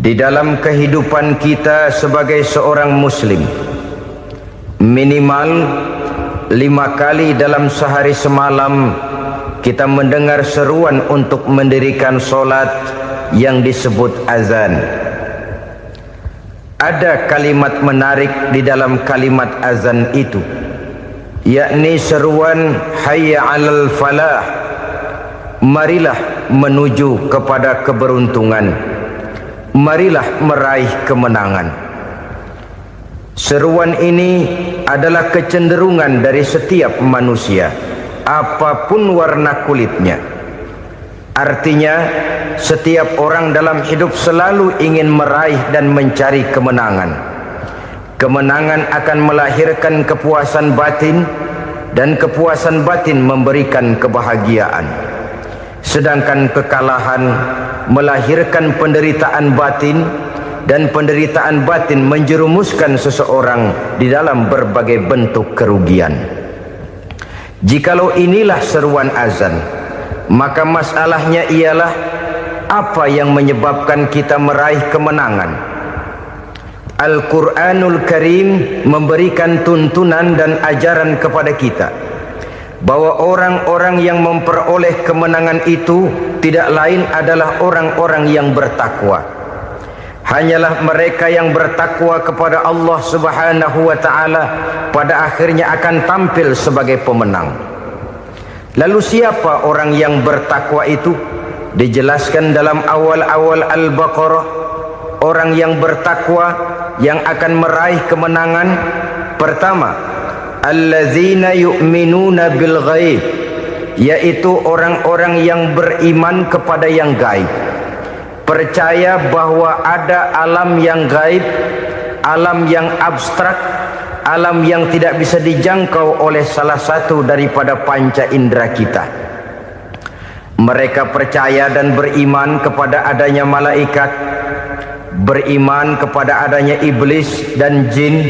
Di dalam kehidupan kita sebagai seorang muslim, minimal 5 kali dalam sehari semalam kita mendengar seruan untuk mendirikan solat yang disebut azan. Ada kalimat menarik di dalam kalimat azan itu, yakni seruan hayya 'alal falah, marilah menuju kepada keberuntungan, marilah meraih kemenangan. Seruan ini adalah kecenderungan dari setiap manusia, apapun warna kulitnya. Artinya, setiap orang dalam hidup selalu ingin meraih dan mencari kemenangan. Kemenangan akan melahirkan kepuasan batin, dan kepuasan batin memberikan kebahagiaan. Sedangkan kekalahan melahirkan penderitaan batin, dan penderitaan batin menjerumuskan seseorang di dalam berbagai bentuk kerugian. Jikalau inilah seruan azan, maka masalahnya ialah apa yang menyebabkan kita meraih kemenangan. Al-Quranul Karim memberikan tuntunan dan ajaran kepada kita bahwa orang-orang yang memperoleh kemenangan itu tidak lain adalah orang-orang yang bertakwa. Hanyalah mereka yang bertakwa kepada Allah Subhanahu wa ta'ala pada akhirnya akan tampil sebagai pemenang. Lalu siapa orang yang bertakwa itu? Dijelaskan dalam awal-awal Al-Baqarah, orang yang bertakwa yang akan meraih kemenangan. Pertama, allazina yu'minuna bil ghaib, yaitu orang-orang yang beriman kepada yang gaib, percaya bahwa ada alam yang gaib, alam yang abstrak, alam yang tidak bisa dijangkau oleh salah satu daripada panca indera kita. Mereka percaya dan beriman kepada adanya malaikat, beriman kepada adanya iblis dan jin,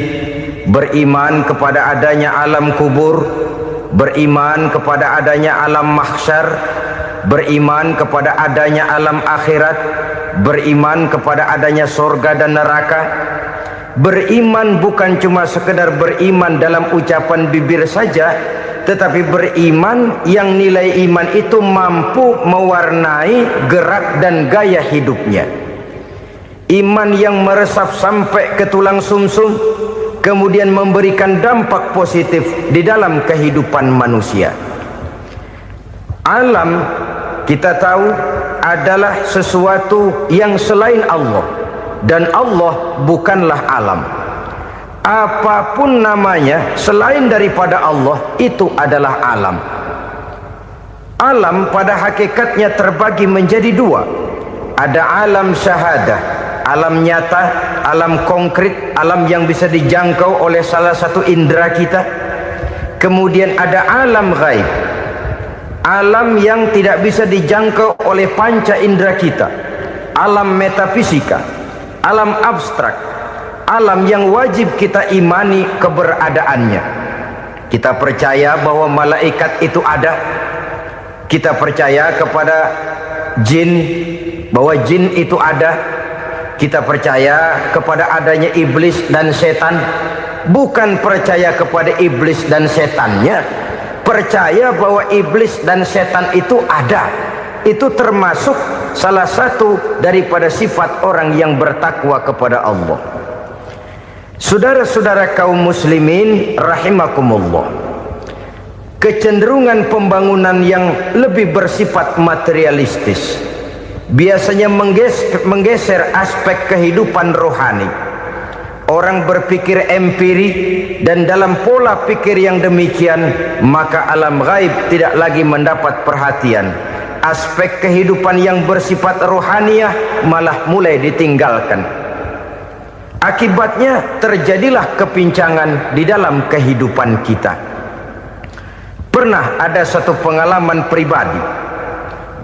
beriman kepada adanya alam kubur, beriman kepada adanya alam mahsyar, beriman kepada adanya alam akhirat, beriman kepada adanya surga dan neraka. Beriman bukan cuma sekedar beriman dalam ucapan bibir saja, tetapi beriman yang nilai iman itu mampu mewarnai gerak dan gaya hidupnya. Iman yang meresap sampai ke tulang sumsum, kemudian memberikan dampak positif di dalam kehidupan manusia. Alam, kita tahu, adalah sesuatu yang selain Allah, dan Allah bukanlah alam. Apapun namanya selain daripada Allah, itu adalah alam. Alam pada hakikatnya terbagi menjadi dua. Ada alam syahadah, alam nyata, alam konkret, alam yang bisa dijangkau oleh salah satu indera kita. Kemudian ada alam ghaib, alam yang tidak bisa dijangkau oleh panca indera kita, alam metafisika, alam abstrak, alam yang wajib kita imani keberadaannya. Kita percaya bahwa malaikat itu ada, kita percaya kepada jin, bahwa jin itu ada, kita percaya kepada adanya iblis dan setan. Bukan percaya kepada iblis dan setannya, percaya bahwa iblis dan setan itu ada. Itu termasuk salah satu daripada sifat orang yang bertakwa kepada Allah. Saudara-saudara kaum muslimin rahimakumullah, kecenderungan pembangunan yang lebih bersifat materialistis biasanya menggeser aspek kehidupan rohani. Orang berpikir empiri, dan dalam pola pikir yang demikian maka alam gaib tidak lagi mendapat perhatian. Aspek kehidupan yang bersifat rohaniah malah mulai ditinggalkan. Akibatnya terjadilah kepincangan di dalam kehidupan kita. Pernah ada satu pengalaman pribadi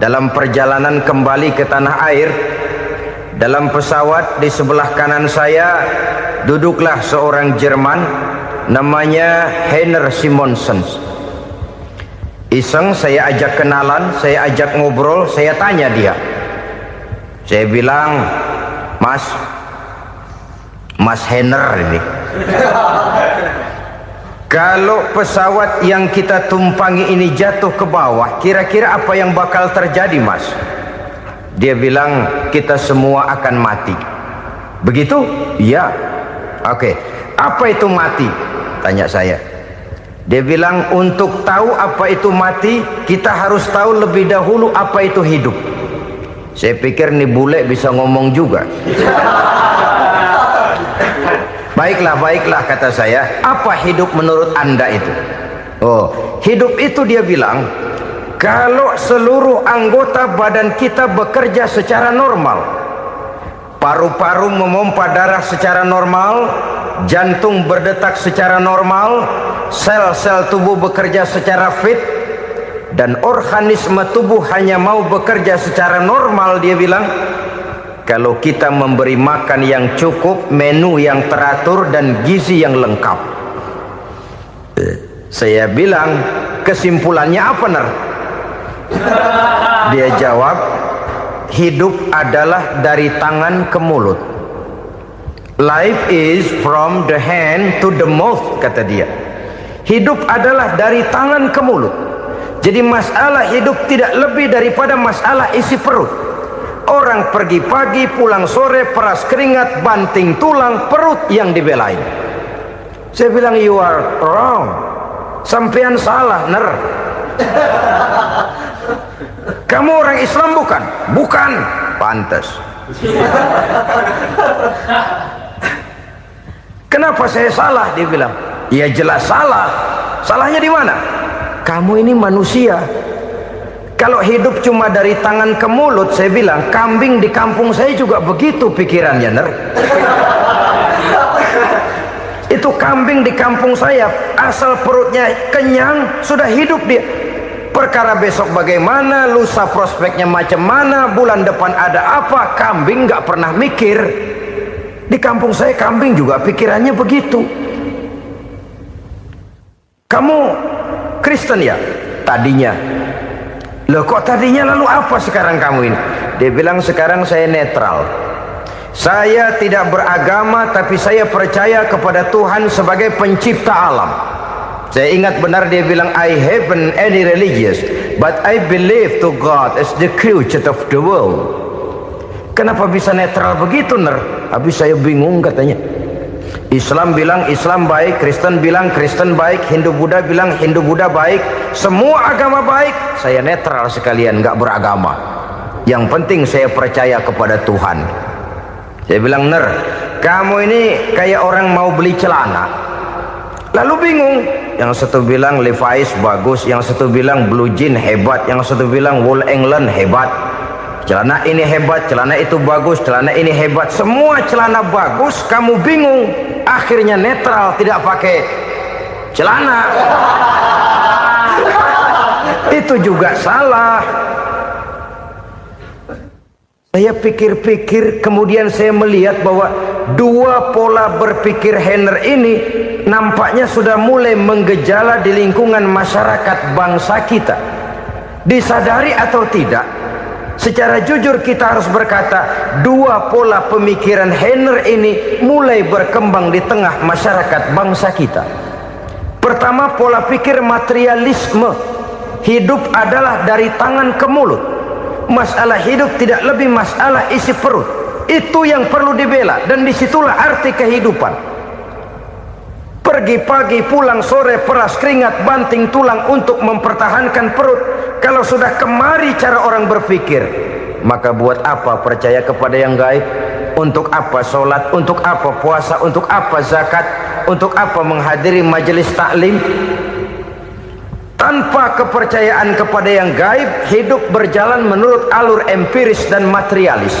dalam perjalanan kembali ke tanah air. Dalam pesawat di sebelah kanan saya duduklah seorang Jerman namanya Heiner Simonsen. Iseng saya ajak kenalan, saya ajak ngobrol, saya tanya dia. Saya bilang, Mas Henner ini. Kalau pesawat yang kita tumpangi ini jatuh ke bawah, kira-kira apa yang bakal terjadi, Mas? Dia bilang, kita semua akan mati. Begitu? Iya. Oke. Apa itu mati? Tanya saya. Dia bilang, untuk tahu apa itu mati, kita harus tahu lebih dahulu apa itu hidup. Saya pikir nih bule bisa ngomong juga. Baiklah kata saya. Apa hidup menurut Anda itu? Oh, hidup itu dia bilang, kalau seluruh anggota badan kita bekerja secara normal, paru-paru memompa darah secara normal, jantung berdetak secara normal, sel-sel tubuh bekerja secara fit, dan organisme tubuh hanya mau bekerja secara normal, dia bilang, kalau kita memberi makan yang cukup, menu yang teratur, dan gizi yang lengkap. Saya bilang, kesimpulannya apa, Ner? Dia jawab, hidup adalah dari tangan ke mulut. Life is from the hand to the mouth, kata dia. Hidup adalah dari tangan ke mulut. Jadi masalah hidup tidak lebih daripada masalah isi perut. Orang pergi pagi, pulang sore, peras keringat, banting tulang, perut yang dibelain. Saya bilang, you are wrong. Sampean salah, Ner. Kamu orang Islam bukan? Bukan. Pantas. Kenapa saya salah? Dia bilang, ya jelas salah. Salahnya di mana? Kamu ini manusia. Kalau hidup cuma dari tangan ke mulut, saya bilang, kambing di kampung saya juga begitu pikirannya, Ner. Itu kambing di kampung saya, asal perutnya kenyang, sudah hidup dia. Perkara besok bagaimana, lusa prospeknya macam mana, bulan depan ada apa, kambing nggak pernah mikir. Di kampung saya kambing juga pikirannya begitu. Kamu Kristen ya? Tadinya. Loh kok tadinya, lalu apa sekarang kamu ini? Dia bilang, sekarang saya netral. Saya tidak beragama, tapi saya percaya kepada Tuhan sebagai pencipta alam. Saya ingat benar dia bilang, I haven't any religious, but I believe to God as the creator of the world. Kenapa bisa netral begitu, Ner? Habis saya bingung katanya. Islam bilang Islam baik, Kristen bilang Kristen baik, Hindu Buddha bilang Hindu Buddha baik, semua agama baik. Saya netral sekalian, nggak beragama. Yang penting saya percaya kepada Tuhan. Saya bilang, Ner, kamu ini kayak orang mau beli celana, lalu bingung. Yang satu bilang Levi's bagus, yang satu bilang Blue Jean hebat, yang satu bilang Wool England hebat. Celana ini hebat, celana itu bagus, celana ini hebat, semua celana bagus, kamu bingung. Akhirnya netral, tidak pakai celana. Itu juga salah. Saya pikir-pikir, kemudian saya melihat bahwa dua pola berpikir Henner ini nampaknya sudah mulai menggejala di lingkungan masyarakat bangsa kita. Disadari atau tidak, secara jujur kita harus berkata, dua pola pemikiran Henner ini mulai berkembang di tengah masyarakat bangsa kita. Pertama, pola pikir materialisme. Hidup adalah dari tangan ke mulut. Masalah hidup tidak lebih masalah isi perut. Itu yang perlu dibela, dan disitulah arti kehidupan. Pergi pagi, pulang sore, peras keringat, banting tulang untuk mempertahankan perut. Kalau sudah kemari cara orang berpikir, maka buat apa percaya kepada yang gaib? Untuk apa sholat? Untuk apa puasa? Untuk apa zakat? Untuk apa menghadiri majelis taklim? Tanpa kepercayaan kepada yang gaib, hidup berjalan menurut alur empiris dan materialis.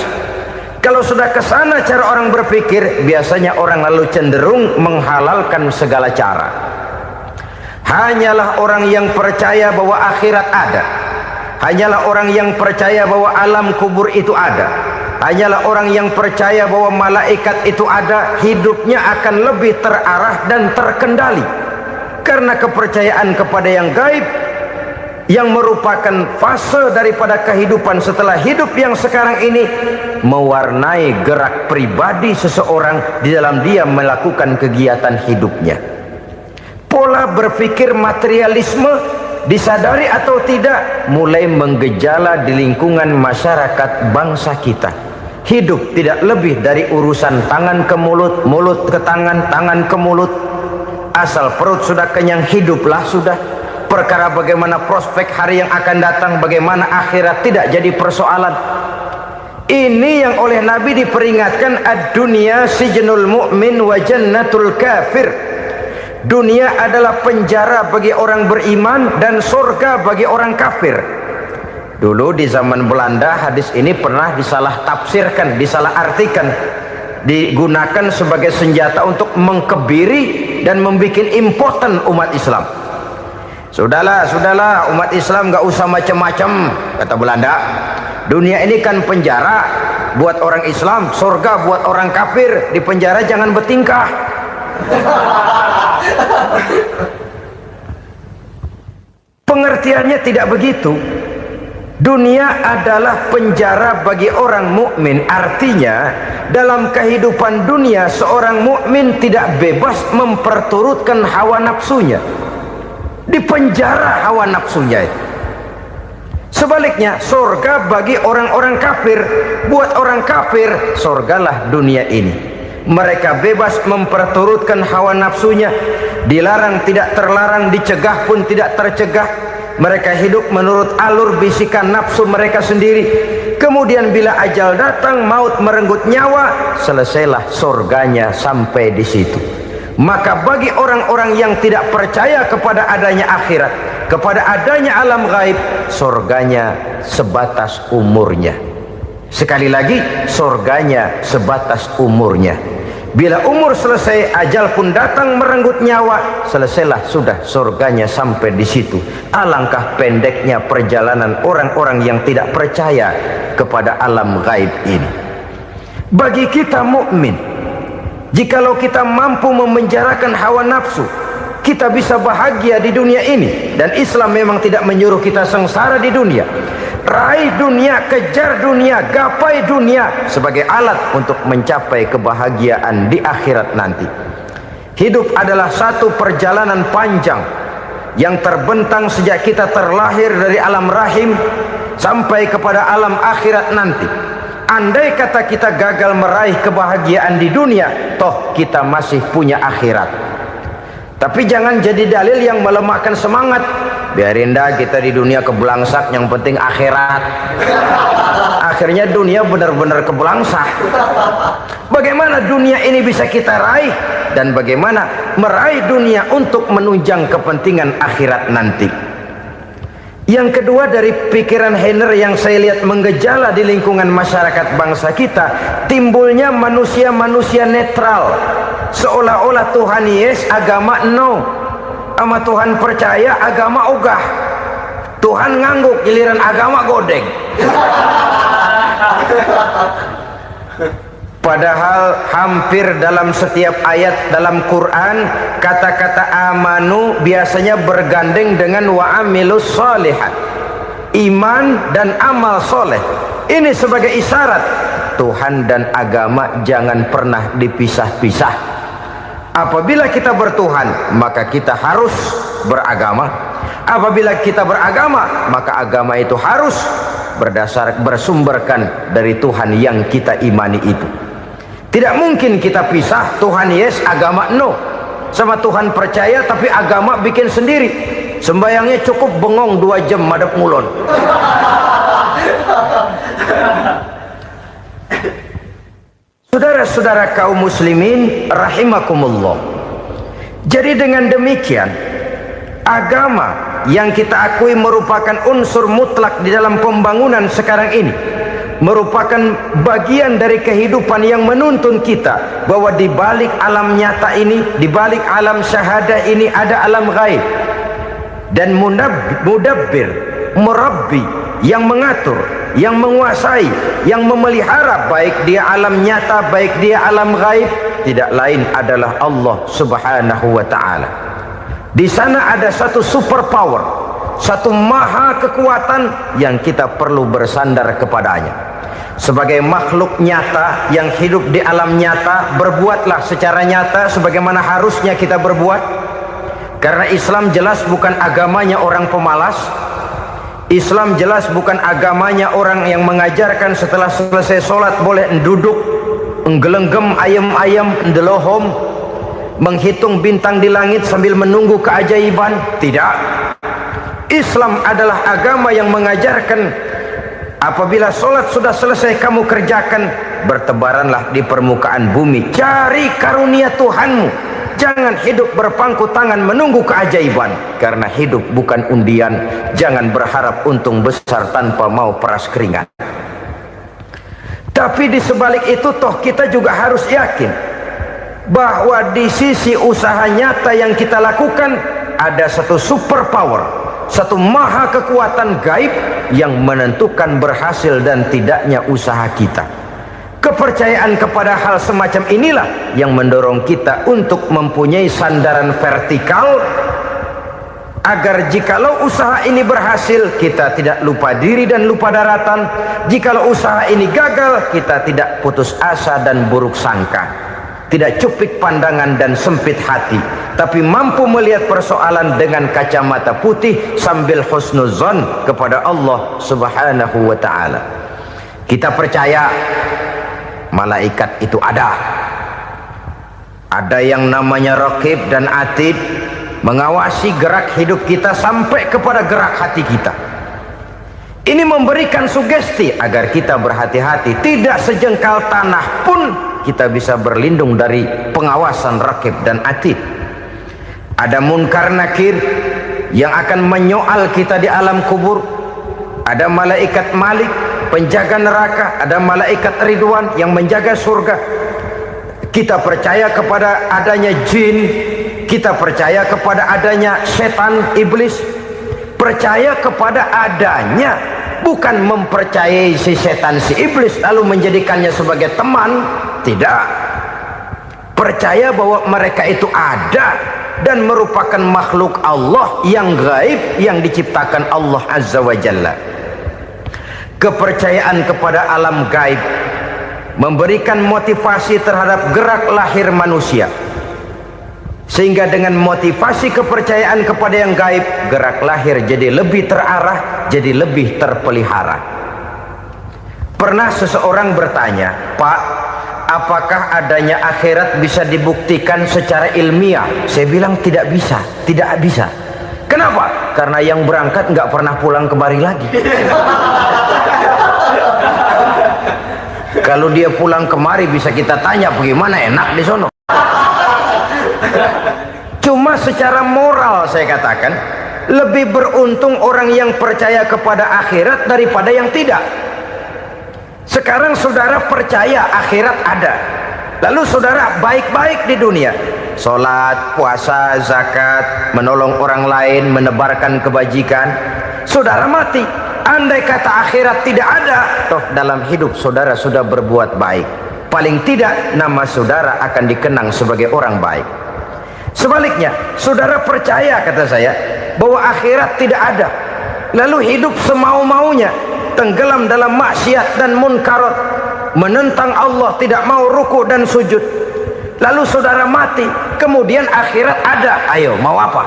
Kalau sudah ke sana cara orang berpikir, biasanya orang lalu cenderung menghalalkan segala cara. Hanyalah orang yang percaya bahwa akhirat ada, hanyalah orang yang percaya bahwa alam kubur itu ada, hanyalah orang yang percaya bahwa malaikat itu ada, hidupnya akan lebih terarah dan terkendali. Karena kepercayaan kepada yang gaib, yang merupakan fase daripada kehidupan setelah hidup yang sekarang ini, mewarnai gerak pribadi seseorang di dalam dia melakukan kegiatan hidupnya. Pola berpikir materialisme, disadari atau tidak, mulai menggejala di lingkungan masyarakat bangsa kita. Hidup tidak lebih dari urusan tangan ke mulut, mulut ke tangan, tangan ke mulut. Asal perut sudah kenyang, hiduplah sudah. Perkara bagaimana prospek hari yang akan datang, bagaimana akhirat, tidak jadi persoalan. Ini yang oleh Nabi diperingatkan, ad-dunya sijnul mu'min wa jannatul kafir. Dunia adalah penjara bagi orang beriman dan surga bagi orang kafir. Dulu di zaman Belanda hadis ini pernah disalah tafsirkan, disalah artikan, digunakan sebagai senjata untuk mengkebiri dan membuat impoten umat Islam. Sudahlah umat Islam gak usah macam-macam, kata Belanda. Dunia ini kan penjara buat orang Islam, surga buat orang kafir. Di penjara jangan bertingkah. Pengertiannya tidak begitu. Dunia adalah penjara bagi orang mukmin. Artinya dalam kehidupan dunia seorang mukmin tidak bebas memperturutkan hawa nafsunya. Di penjara hawa nafsunya. Sebaliknya surga bagi orang-orang kafir. Buat orang kafir surgalah dunia ini. Mereka bebas memperturutkan hawa nafsunya, dilarang tidak terlarang, dicegah pun tidak tercegah. Mereka hidup menurut alur bisikan nafsu mereka sendiri. Kemudian bila ajal datang, maut merenggut nyawa, selesailah surganya sampai di situ. Maka bagi orang-orang yang tidak percaya kepada adanya akhirat, kepada adanya alam gaib, surganya sebatas umurnya. Sekali lagi, surganya sebatas umurnya. Bila umur selesai, ajal pun datang merenggut nyawa, selesailah sudah surganya sampai di situ. Alangkah pendeknya perjalanan orang-orang yang tidak percaya kepada alam gaib ini. Bagi kita mukmin, jikalau kita mampu memenjarakan hawa nafsu, kita bisa bahagia di dunia ini. Dan Islam memang tidak menyuruh kita sengsara di dunia. Raih dunia, kejar dunia, gapai dunia sebagai alat untuk mencapai kebahagiaan di akhirat nanti. Hidup adalah satu perjalanan panjang yang terbentang sejak kita terlahir dari alam rahim sampai kepada alam akhirat nanti. Andai kata kita gagal meraih kebahagiaan di dunia, toh kita masih punya akhirat. Tapi jangan jadi dalil yang melemahkan semangat. Biarin dah kita di dunia kebelangsak, yang penting akhirat. Akhirnya dunia benar-benar kebelangsak. Bagaimana dunia ini bisa kita raih, dan bagaimana meraih dunia untuk menunjang kepentingan akhirat nanti. Yang kedua, dari pikiran Heiner yang saya lihat menggejala di lingkungan masyarakat bangsa kita, timbulnya manusia-manusia netral. Seolah-olah Tuhan yes, agama no. Sama Tuhan percaya, agama ogah. Tuhan ngangguk, giliran agama godeng. Padahal hampir dalam setiap ayat dalam Quran, kata-kata amanu biasanya bergandeng dengan wa amilus sholihat, iman dan amal soleh. Ini sebagai isyarat Tuhan dan agama jangan pernah dipisah-pisah. Apabila kita bertuhan, maka kita harus beragama. Apabila kita beragama, maka agama itu harus bersumberkan dari Tuhan yang kita imani itu. Tidak mungkin kita pisah, Tuhan yes, agama no. Sama Tuhan percaya tapi agama bikin sendiri. Sembayangnya cukup bengong 2 jam madep ngulon. Saudara-saudara kaum muslimin rahimakumullah. Jadi dengan demikian, agama yang kita akui merupakan unsur mutlak di dalam pembangunan sekarang ini, merupakan bagian dari kehidupan yang menuntun kita bahwa di balik alam nyata ini, di balik alam syahadah ini ada alam gaib. Dan mudabbir, murabbi, yang mengatur, yang menguasai, yang memelihara baik dia alam nyata, baik dia alam gaib, tidak lain adalah Allah Subhanahu wa ta'ala. Di sana ada satu super power, satu maha kekuatan yang kita perlu bersandar kepadanya. Sebagai makhluk nyata yang hidup di alam nyata, berbuatlah secara nyata sebagaimana harusnya kita berbuat. Karena Islam jelas bukan agamanya orang pemalas. Islam jelas bukan agamanya orang yang mengajarkan setelah selesai sholat boleh duduk, nggelenggem ayam-ayam, ndelohom, menghitung bintang di langit sambil menunggu keajaiban. Tidak. Islam adalah agama yang mengajarkan apabila sholat sudah selesai kamu kerjakan, bertebaranlah di permukaan bumi, cari karunia Tuhanmu. Jangan hidup berpangku tangan menunggu keajaiban. Karena hidup bukan undian. Jangan berharap untung besar tanpa mau peras keringat. Tapi di sebalik itu toh kita juga harus yakin bahwa di sisi usaha nyata yang kita lakukan ada satu super power, satu maha kekuatan gaib yang menentukan berhasil dan tidaknya usaha kita. Kepercayaan kepada hal semacam inilah yang mendorong kita untuk mempunyai sandaran vertikal, agar jikalau usaha ini berhasil kita tidak lupa diri dan lupa daratan. Jikalau usaha ini gagal kita tidak putus asa dan buruk sangka, tidak cupik pandangan dan sempit hati, tapi mampu melihat persoalan dengan kacamata putih sambil husnuzon kepada Allah Subhanahu wa ta'ala. Kita percaya malaikat itu ada yang namanya raqib dan atid, mengawasi gerak hidup kita sampai kepada gerak hati kita. Ini memberikan sugesti agar kita berhati-hati, tidak sejengkal tanah pun kita bisa berlindung dari pengawasan raqib dan atid. Ada munkar nakir yang akan menyoal kita di alam kubur. Ada malaikat Malik, penjaga neraka. Ada malaikat Ridwan yang menjaga surga. Kita percaya kepada adanya jin, kita percaya kepada adanya setan, iblis. Percaya kepada adanya, bukan mempercayai si setan, si iblis lalu menjadikannya sebagai teman. Tidak. Percaya bahwa mereka itu ada dan merupakan makhluk Allah yang gaib yang diciptakan Allah Azza wa Jalla. Kepercayaan kepada alam gaib memberikan motivasi terhadap gerak lahir manusia, sehingga dengan motivasi kepercayaan kepada yang gaib, gerak lahir jadi lebih terarah, jadi lebih terpelihara. Pernah seseorang bertanya, "Pak, apakah adanya akhirat bisa dibuktikan secara ilmiah?" Saya bilang tidak bisa, tidak bisa. Kenapa? Karena yang berangkat nggak pernah pulang kembali lagi. Kalau dia pulang kemari bisa kita tanya bagaimana enak di sono. Cuma secara moral saya katakan, lebih beruntung orang yang percaya kepada akhirat daripada yang tidak. Sekarang saudara percaya akhirat ada, lalu saudara baik-baik di dunia, sholat, puasa, zakat, menolong orang lain, menebarkan kebajikan. Saudara mati, andai kata akhirat tidak ada, toh dalam hidup saudara sudah berbuat baik, paling tidak nama saudara akan dikenang sebagai orang baik. Sebaliknya, saudara percaya, kata saya, bahwa akhirat tidak ada, lalu hidup semau-maunya, tenggelam dalam maksiat dan munkarat, menentang Allah, tidak mau ruku dan sujud, lalu saudara mati, kemudian akhirat ada, ayo mau apa?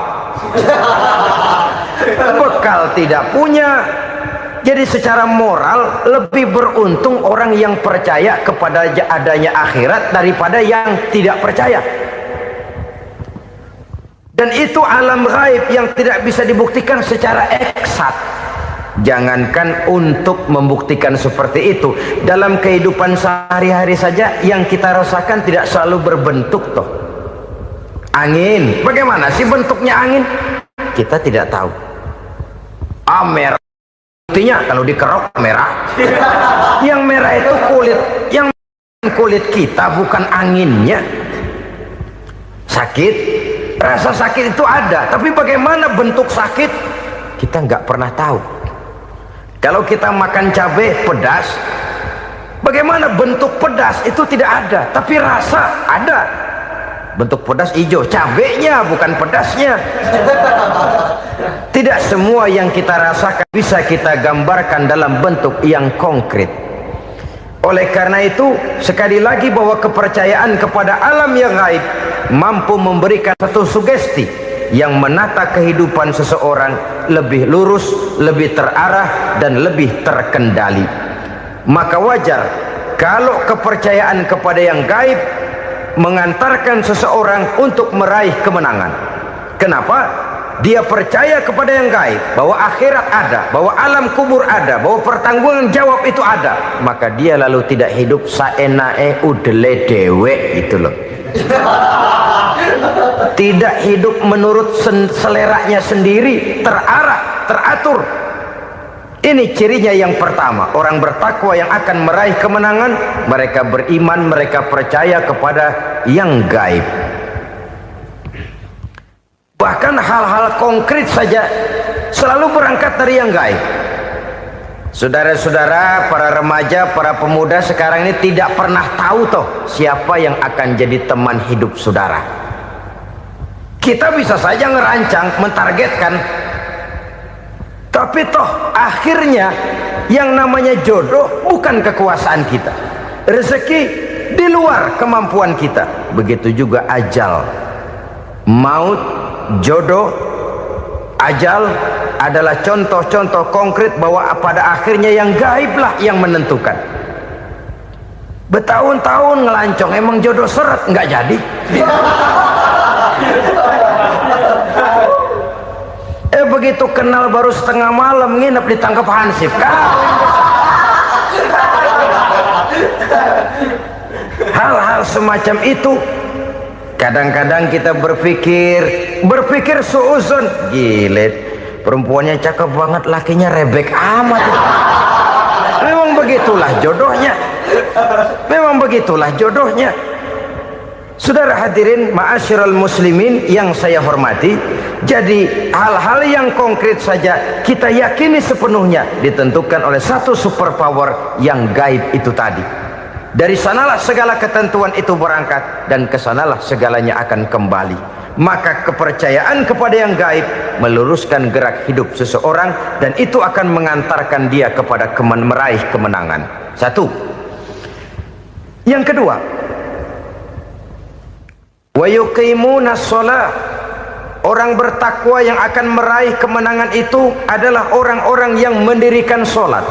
Bekal tidak punya. Jadi secara moral lebih beruntung orang yang percaya kepada adanya akhirat daripada yang tidak percaya. Dan itu alam gaib yang tidak bisa dibuktikan secara eksat. Jangankan untuk membuktikan seperti itu, dalam kehidupan sehari-hari saja yang kita rasakan tidak selalu berbentuk toh. Angin, bagaimana sih bentuknya angin? Kita tidak tahu. Merah, buktinya kalau dikerok merah. Yang merah itu kulit, yang kulit kita bukan anginnya. Sakit, rasa sakit itu ada, tapi bagaimana bentuk sakit kita nggak pernah tahu. Kalau kita makan cabai pedas, bagaimana bentuk pedas itu tidak ada, tapi rasa ada. Bentuk pedas hijau, cabenya bukan pedasnya. Tidak semua yang kita rasakan bisa kita gambarkan dalam bentuk yang konkret. Oleh karena itu, sekali lagi bahwa kepercayaan kepada alam yang gaib mampu memberikan satu sugesti yang menata kehidupan seseorang lebih lurus, lebih terarah, dan lebih terkendali. Maka wajar kalau kepercayaan kepada yang gaib mengantarkan seseorang untuk meraih kemenangan. Kenapa? Dia percaya kepada yang gaib, bahwa akhirat ada, bahwa alam kubur ada, bahwa pertanggungan jawab itu ada. Maka dia lalu tidak hidup saenae udele dewe, itu loh. Tidak hidup menurut seleranya sendiri, terarah, teratur. Ini cirinya yang pertama. Orang bertakwa yang akan meraih kemenangan, mereka beriman, mereka percaya kepada yang gaib. Bahkan hal-hal konkret saja selalu berangkat dari yang gaib. Saudara-saudara, para remaja, para pemuda sekarang ini tidak pernah tahu toh siapa yang akan jadi teman hidup saudara. Kita bisa saja ngerancang, mentargetkan, tapi toh akhirnya yang namanya jodoh bukan kekuasaan kita. Rezeki di luar kemampuan kita. Begitu juga ajal. Maut, jodoh, ajal adalah contoh-contoh konkret bahwa pada akhirnya yang gaiblah yang menentukan. Bertahun-tahun ngelancong, emang jodoh seret, nggak jadi. Begitu kenal baru setengah malam nginep ditangkap hansip. Hal-hal semacam itu kadang-kadang kita berpikir suuzon, gilet, perempuannya cakep banget, lakinya rebek amat. Memang begitulah jodohnya. Memang begitulah jodohnya. Saudara hadirin ma'asyiral muslimin yang saya hormati, jadi hal-hal yang konkret saja kita yakini sepenuhnya ditentukan oleh satu superpower yang gaib itu tadi. Dari sanalah segala ketentuan itu berangkat dan kesanalah segalanya akan kembali. Maka kepercayaan kepada yang gaib meluruskan gerak hidup seseorang dan itu akan mengantarkan dia kepada meraih kemenangan. Satu. Yang kedua, wa yuqimuna shalah. Orang bertakwa yang akan meraih kemenangan itu adalah orang-orang yang mendirikan sholat.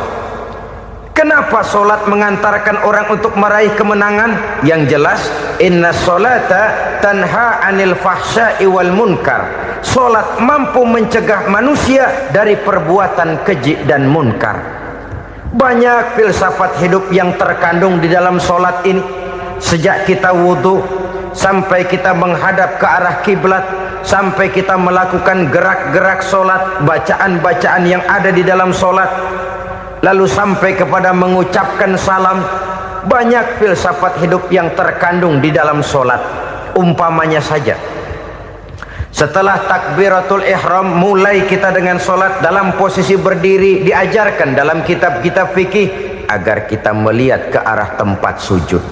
Kenapa sholat mengantarkan orang untuk meraih kemenangan? Yang jelas, inna sholata tanha anil fahsya'i wal munkar. Sholat mampu mencegah manusia dari perbuatan keji dan munkar. Banyak filsafat hidup yang terkandung di dalam sholat ini. Sejak kita wudhu sampai kita menghadap ke arah kiblat, sampai kita melakukan gerak-gerak sholat, bacaan-bacaan yang ada di dalam sholat, lalu sampai kepada mengucapkan salam. Banyak filsafat hidup yang terkandung di dalam sholat. Umpamanya saja, setelah takbiratul ihram mulai kita dengan sholat dalam posisi berdiri, diajarkan dalam kitab-kitab fikih agar kita melihat ke arah tempat sujud.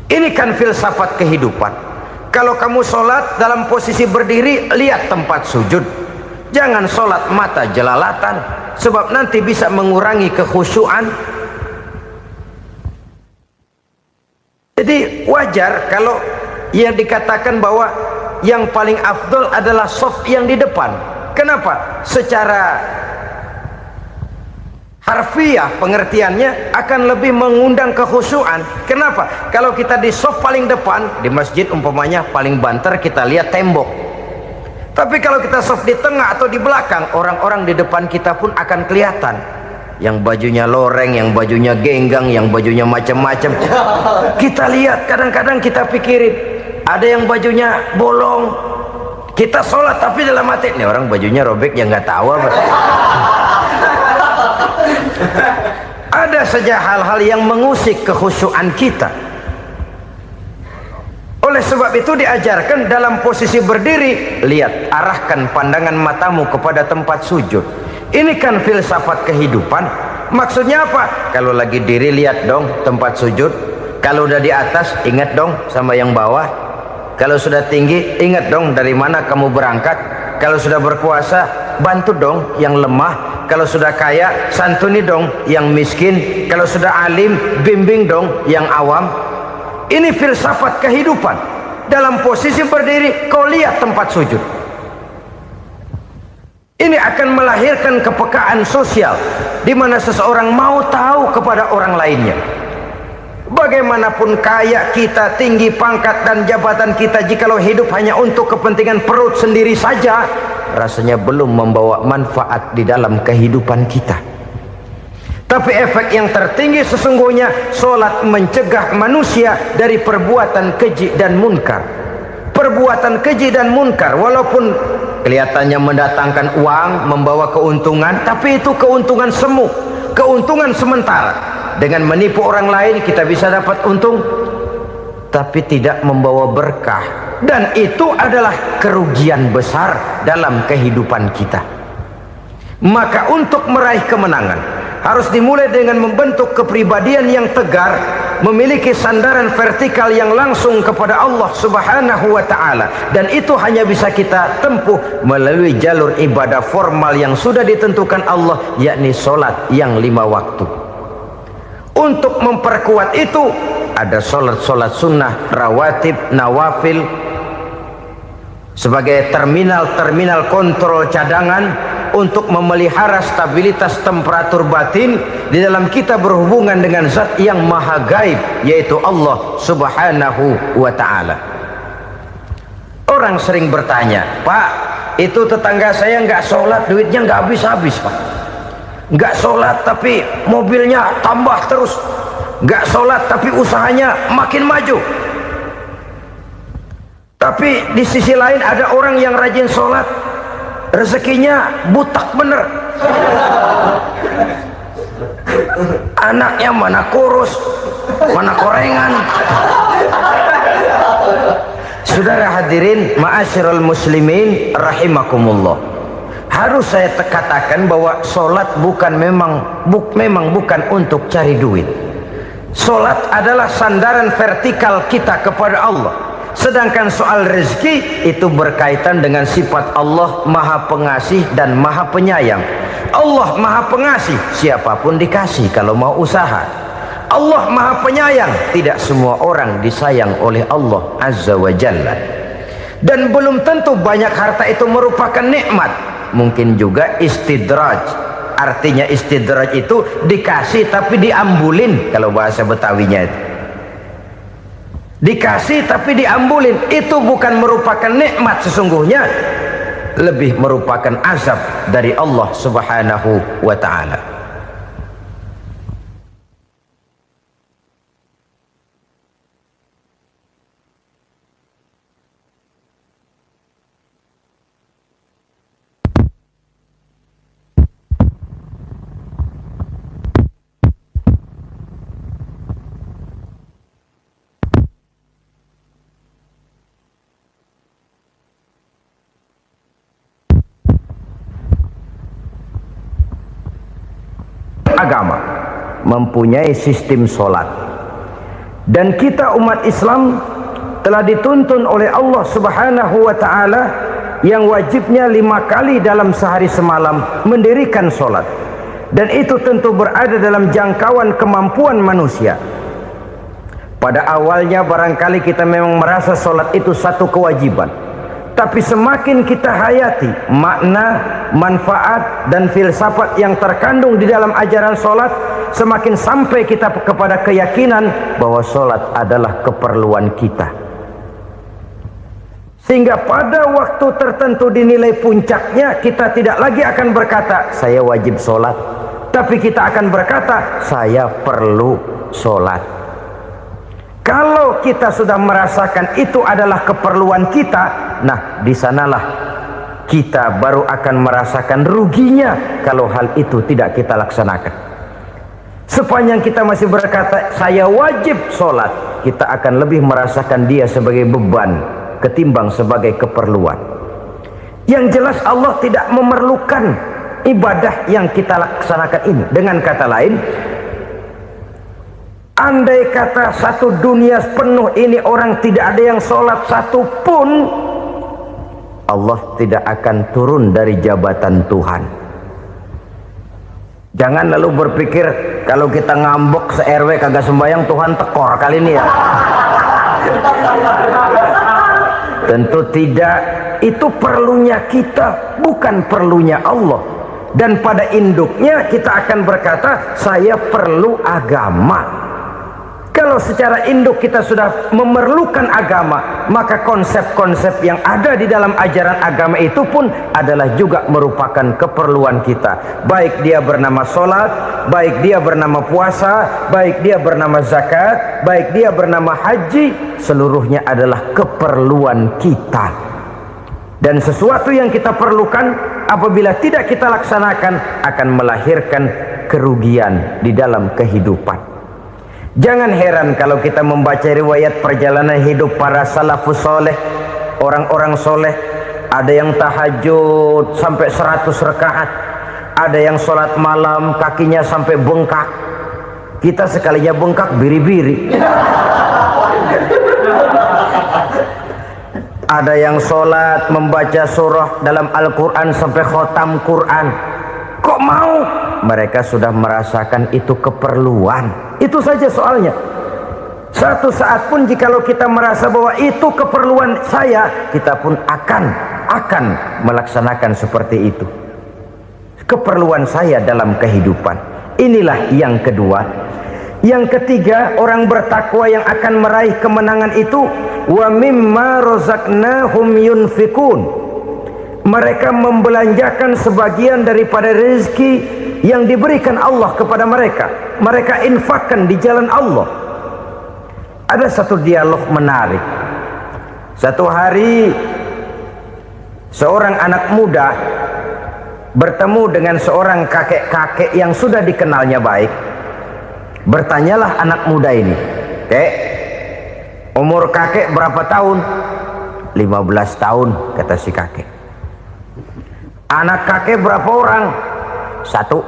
Ini kan filsafat kehidupan. Kalau kamu sholat dalam posisi berdiri, lihat tempat sujud. Jangan sholat mata jelalatan, sebab nanti bisa mengurangi kekhusyuan. Jadi wajar kalau yang dikatakan bahwa yang paling afdol adalah shaf yang di depan. Kenapa? Secara harfiah pengertiannya akan lebih mengundang kekhusyuan. Kenapa? Kalau kita di shaf paling depan di masjid umpamanya paling banter kita lihat tembok. Tapi kalau kita shaf di tengah atau di belakang, orang-orang di depan kita pun akan kelihatan. Yang bajunya loreng, yang bajunya genggang, yang bajunya macam-macam. Kita lihat, kadang-kadang kita pikirin, ada yang bajunya bolong. Kita sholat tapi dalam hati, nih orang bajunya robek yang nggak tahu apa. Ada saja hal-hal yang mengusik kekhusyuan kita. Oleh sebab itu diajarkan dalam posisi berdiri, lihat, arahkan pandangan matamu kepada tempat sujud. Ini kan filsafat kehidupan. Maksudnya apa? Kalau lagi diri lihat dong tempat sujud. Kalau udah di atas ingat dong sama yang bawah. Kalau sudah tinggi, ingat dong dari mana kamu berangkat. Kalau sudah berkuasa, bantu dong yang lemah. Kalau sudah kaya, santuni dong yang miskin. Kalau sudah alim, bimbing dong yang awam. Ini filsafat kehidupan. Dalam posisi berdiri, kau lihat tempat sujud. Ini akan melahirkan kepekaan sosial, di mana seseorang mau tahu kepada orang lainnya. Bagaimanapun kaya kita, tinggi pangkat dan jabatan kita, jikalau hidup hanya untuk kepentingan perut sendiri saja, rasanya belum membawa manfaat di dalam kehidupan kita. Tapi efek yang tertinggi sesungguhnya, solat mencegah manusia dari perbuatan keji dan munkar. Perbuatan keji dan munkar, walaupun kelihatannya mendatangkan uang, membawa keuntungan, tapi itu keuntungan semu, keuntungan sementara. Dengan menipu orang lain kita bisa dapat untung, tapi tidak membawa berkah, dan itu adalah kerugian besar dalam kehidupan kita. Maka untuk meraih kemenangan harus dimulai dengan membentuk kepribadian yang tegar, memiliki sandaran vertikal yang langsung kepada Allah Subhanahu wa ta'ala, dan itu hanya bisa kita tempuh melalui jalur ibadah formal yang sudah ditentukan Allah, yakni solat yang 5 waktu. Untuk memperkuat itu ada solat-solat sunnah, rawatib, nawafil sebagai terminal kontrol cadangan untuk memelihara stabilitas temperatur batin di dalam kita berhubungan dengan zat yang maha gaib, yaitu Allah Subhanahu wa ta'ala. Orang sering bertanya, Pak, itu tetangga saya nggak sholat, duitnya nggak habis-habis, Pak. Nggak sholat tapi mobilnya tambah terus, nggak sholat tapi usahanya makin maju. Tapi di sisi lain ada orang yang rajin sholat, rezekinya butak bener, anaknya mana kurus, mana korengan. Saudara hadirin ma'asyiral muslimin rahimakumullah, harus saya katakan bahwa solat memang bukan untuk cari duit. Solat adalah sandaran vertikal kita kepada Allah. Sedangkan soal rezeki itu berkaitan dengan sifat Allah maha pengasih dan maha penyayang. Allah maha pengasih, siapapun dikasih kalau mau usaha. Allah maha penyayang, tidak semua orang disayang oleh Allah Azza wa Jalla. Dan belum tentu banyak harta itu merupakan nikmat. Mungkin juga istidraj. Artinya istidraj itu dikasih tapi diambulin, kalau bahasa Betawinya itu. Dikasih tapi diambulin, itu bukan merupakan nikmat sesungguhnya, lebih merupakan azab dari Allah Subhanahu wa ta'ala. Agama mempunyai sistem solat, dan kita umat Islam telah dituntun oleh Allah Subhanahu wa ta'ala yang wajibnya 5 kali dalam sehari semalam mendirikan solat, dan itu tentu berada dalam jangkauan kemampuan manusia. Pada awalnya barangkali kita memang merasa solat itu satu kewajiban, tapi semakin kita hayati makna, manfaat dan filsafat yang terkandung di dalam ajaran solat, semakin sampai kita kepada keyakinan bahwa solat adalah keperluan kita. Sehingga pada waktu tertentu dinilai puncaknya, kita tidak lagi akan berkata saya wajib solat, tapi kita akan berkata saya perlu solat. Kalau kita sudah merasakan itu adalah keperluan kita, nah di sanalah kita baru akan merasakan ruginya kalau hal itu tidak kita laksanakan. Sepanjang kita masih berkata saya wajib sholat, kita akan lebih merasakan dia sebagai beban ketimbang sebagai keperluan. Yang jelas Allah tidak memerlukan ibadah yang kita laksanakan ini. Dengan kata lain, Andai kata satu dunia penuh ini orang tidak ada yang sholat satu pun, Allah tidak akan turun dari jabatan Tuhan. Jangan lalu berpikir kalau kita ngambek se-RW kagak sembahyang Tuhan tekor kali ini ya. Tentu tidak. Itu perlunya kita, bukan perlunya Allah. Dan pada induknya kita akan berkata, saya perlu agama. Kalau secara induk kita sudah memerlukan agama, maka konsep-konsep yang ada di dalam ajaran agama itu pun adalah juga merupakan keperluan kita. Baik dia bernama sholat, baik dia bernama puasa, baik dia bernama zakat, baik dia bernama haji, seluruhnya adalah keperluan kita. Dan sesuatu yang kita perlukan apabila tidak kita laksanakan akan melahirkan kerugian di dalam kehidupan. Jangan heran kalau kita membaca riwayat perjalanan hidup para salafus soleh, orang-orang soleh. Ada yang tahajud sampai 100 rakaat, ada yang sholat malam kakinya sampai bengkak. Kita sekalinya bengkak biri-biri. Ada yang sholat membaca surah dalam Al-Quran sampai khotam Quran. Kok mau? Mereka sudah merasakan itu keperluan. Itu saja soalnya. Satu saat pun jikalau kita merasa bahwa itu keperluan saya, kita pun akan melaksanakan seperti itu. Keperluan saya dalam kehidupan. Inilah yang kedua. Yang ketiga, orang bertakwa yang akan meraih kemenangan itu, wa mimma razaqnahum yunfikun. Mereka membelanjakan sebagian daripada rezeki yang diberikan Allah kepada mereka. Mereka infakkan di jalan Allah. Ada satu dialog menarik. Satu hari seorang anak muda bertemu dengan seorang kakek-kakek yang sudah dikenalnya baik. Bertanyalah anak muda ini, "Kek, umur kakek berapa tahun?" 15 tahun, kata si kakek. Anak kakek berapa orang? 1.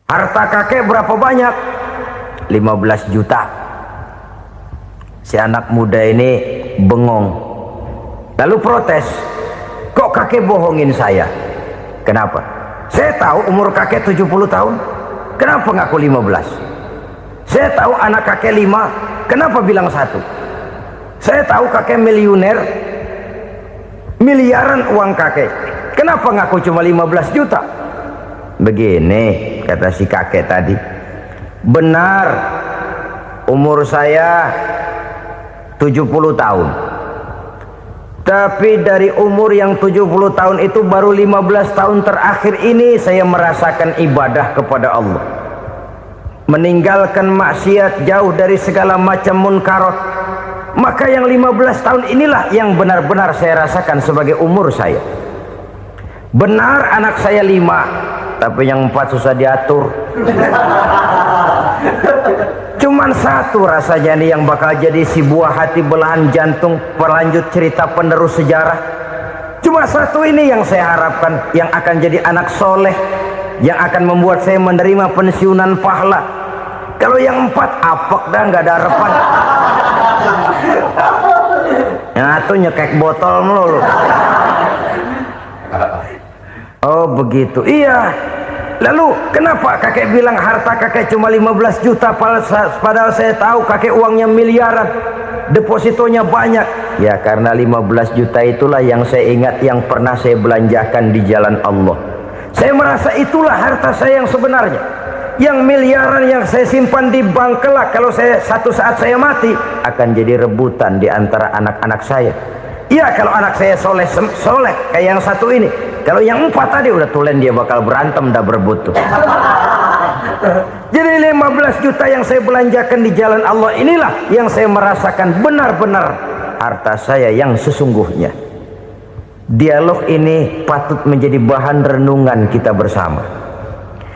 Harta kakek berapa banyak? 15 juta. Si anak muda ini bengong, lalu protes, "Kok kakek bohongin saya?" "Kenapa?" "Saya tahu umur kakek 70 tahun. Kenapa ngaku 15? Saya tahu anak kakek 5. Kenapa bilang 1? Saya tahu kakek miliuner, miliaran uang kakek. Kenapa ngaku cuma 15 juta? Begini, kata si kakek tadi. Benar, umur saya 70 tahun. Tapi dari umur yang 70 tahun itu baru 15 tahun terakhir ini saya merasakan ibadah kepada Allah. Meninggalkan maksiat, jauh dari segala macam munkarat. Maka yang 15 tahun inilah yang benar-benar saya rasakan sebagai umur saya. Benar anak saya 5, tapi yang 4 susah diatur. Cuman 1 rasanya nih yang bakal jadi si buah hati belahan jantung, pelanjut cerita penerus sejarah. Cuma 1 ini yang saya harapkan, yang akan jadi anak soleh, yang akan membuat saya menerima pensiunan pahala. Kalau yang 4 apek dah, nggak ada harapan. Yang 1 nyekek botol melulu. Oh begitu, iya. Lalu kenapa kakek bilang harta kakek cuma 15 juta padahal saya tahu kakek uangnya miliaran, depositonya banyak? Ya karena 15 juta itulah yang saya ingat yang pernah saya belanjakan di jalan Allah. Saya merasa itulah harta saya yang sebenarnya. Yang miliaran yang saya simpan di bank kelak, kalau satu saat saya mati, akan jadi rebutan di antara anak-anak saya. Iya kalau anak saya soleh kayak yang 1 ini. Kalau yang 4 tadi udah tulen dia bakal berantem dah berebut tuh. Jadi 15 juta yang saya belanjakan di jalan Allah inilah yang saya merasakan benar-benar harta saya yang sesungguhnya. Dialog ini patut menjadi bahan renungan kita bersama.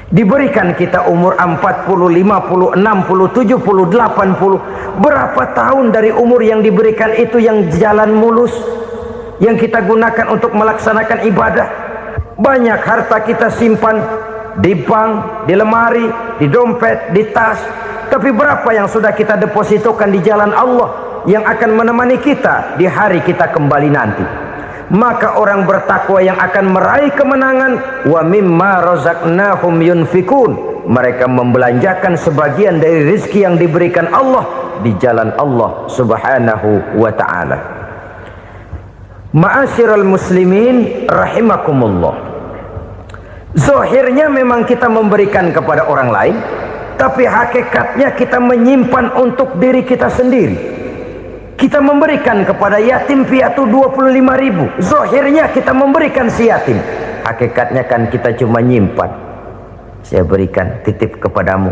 Diberikan kita umur 40, 50, 60, 70, 80. Berapa tahun dari umur yang diberikan itu yang jalan mulus, yang kita gunakan untuk melaksanakan ibadah? Banyak harta kita simpan di bank, di lemari, di dompet, di tas. Tapi berapa yang sudah kita depositokan di jalan Allah yang akan menemani kita di hari kita kembali nanti? Maka orang bertakwa yang akan meraih kemenangan, wa mimma razaqnahum yunfikun, mereka membelanjakan sebagian dari rezeki yang diberikan Allah di jalan Allah subhanahu wa ta'ala. Ma'asyiral muslimin rahimakumullah, zahirnya memang kita memberikan kepada orang lain, tapi hakikatnya kita menyimpan untuk diri kita sendiri. Kita memberikan kepada yatim piatu 25.000, zahirnya kita memberikan si yatim, hakikatnya kan kita cuma nyimpan. Saya berikan, titip kepadamu,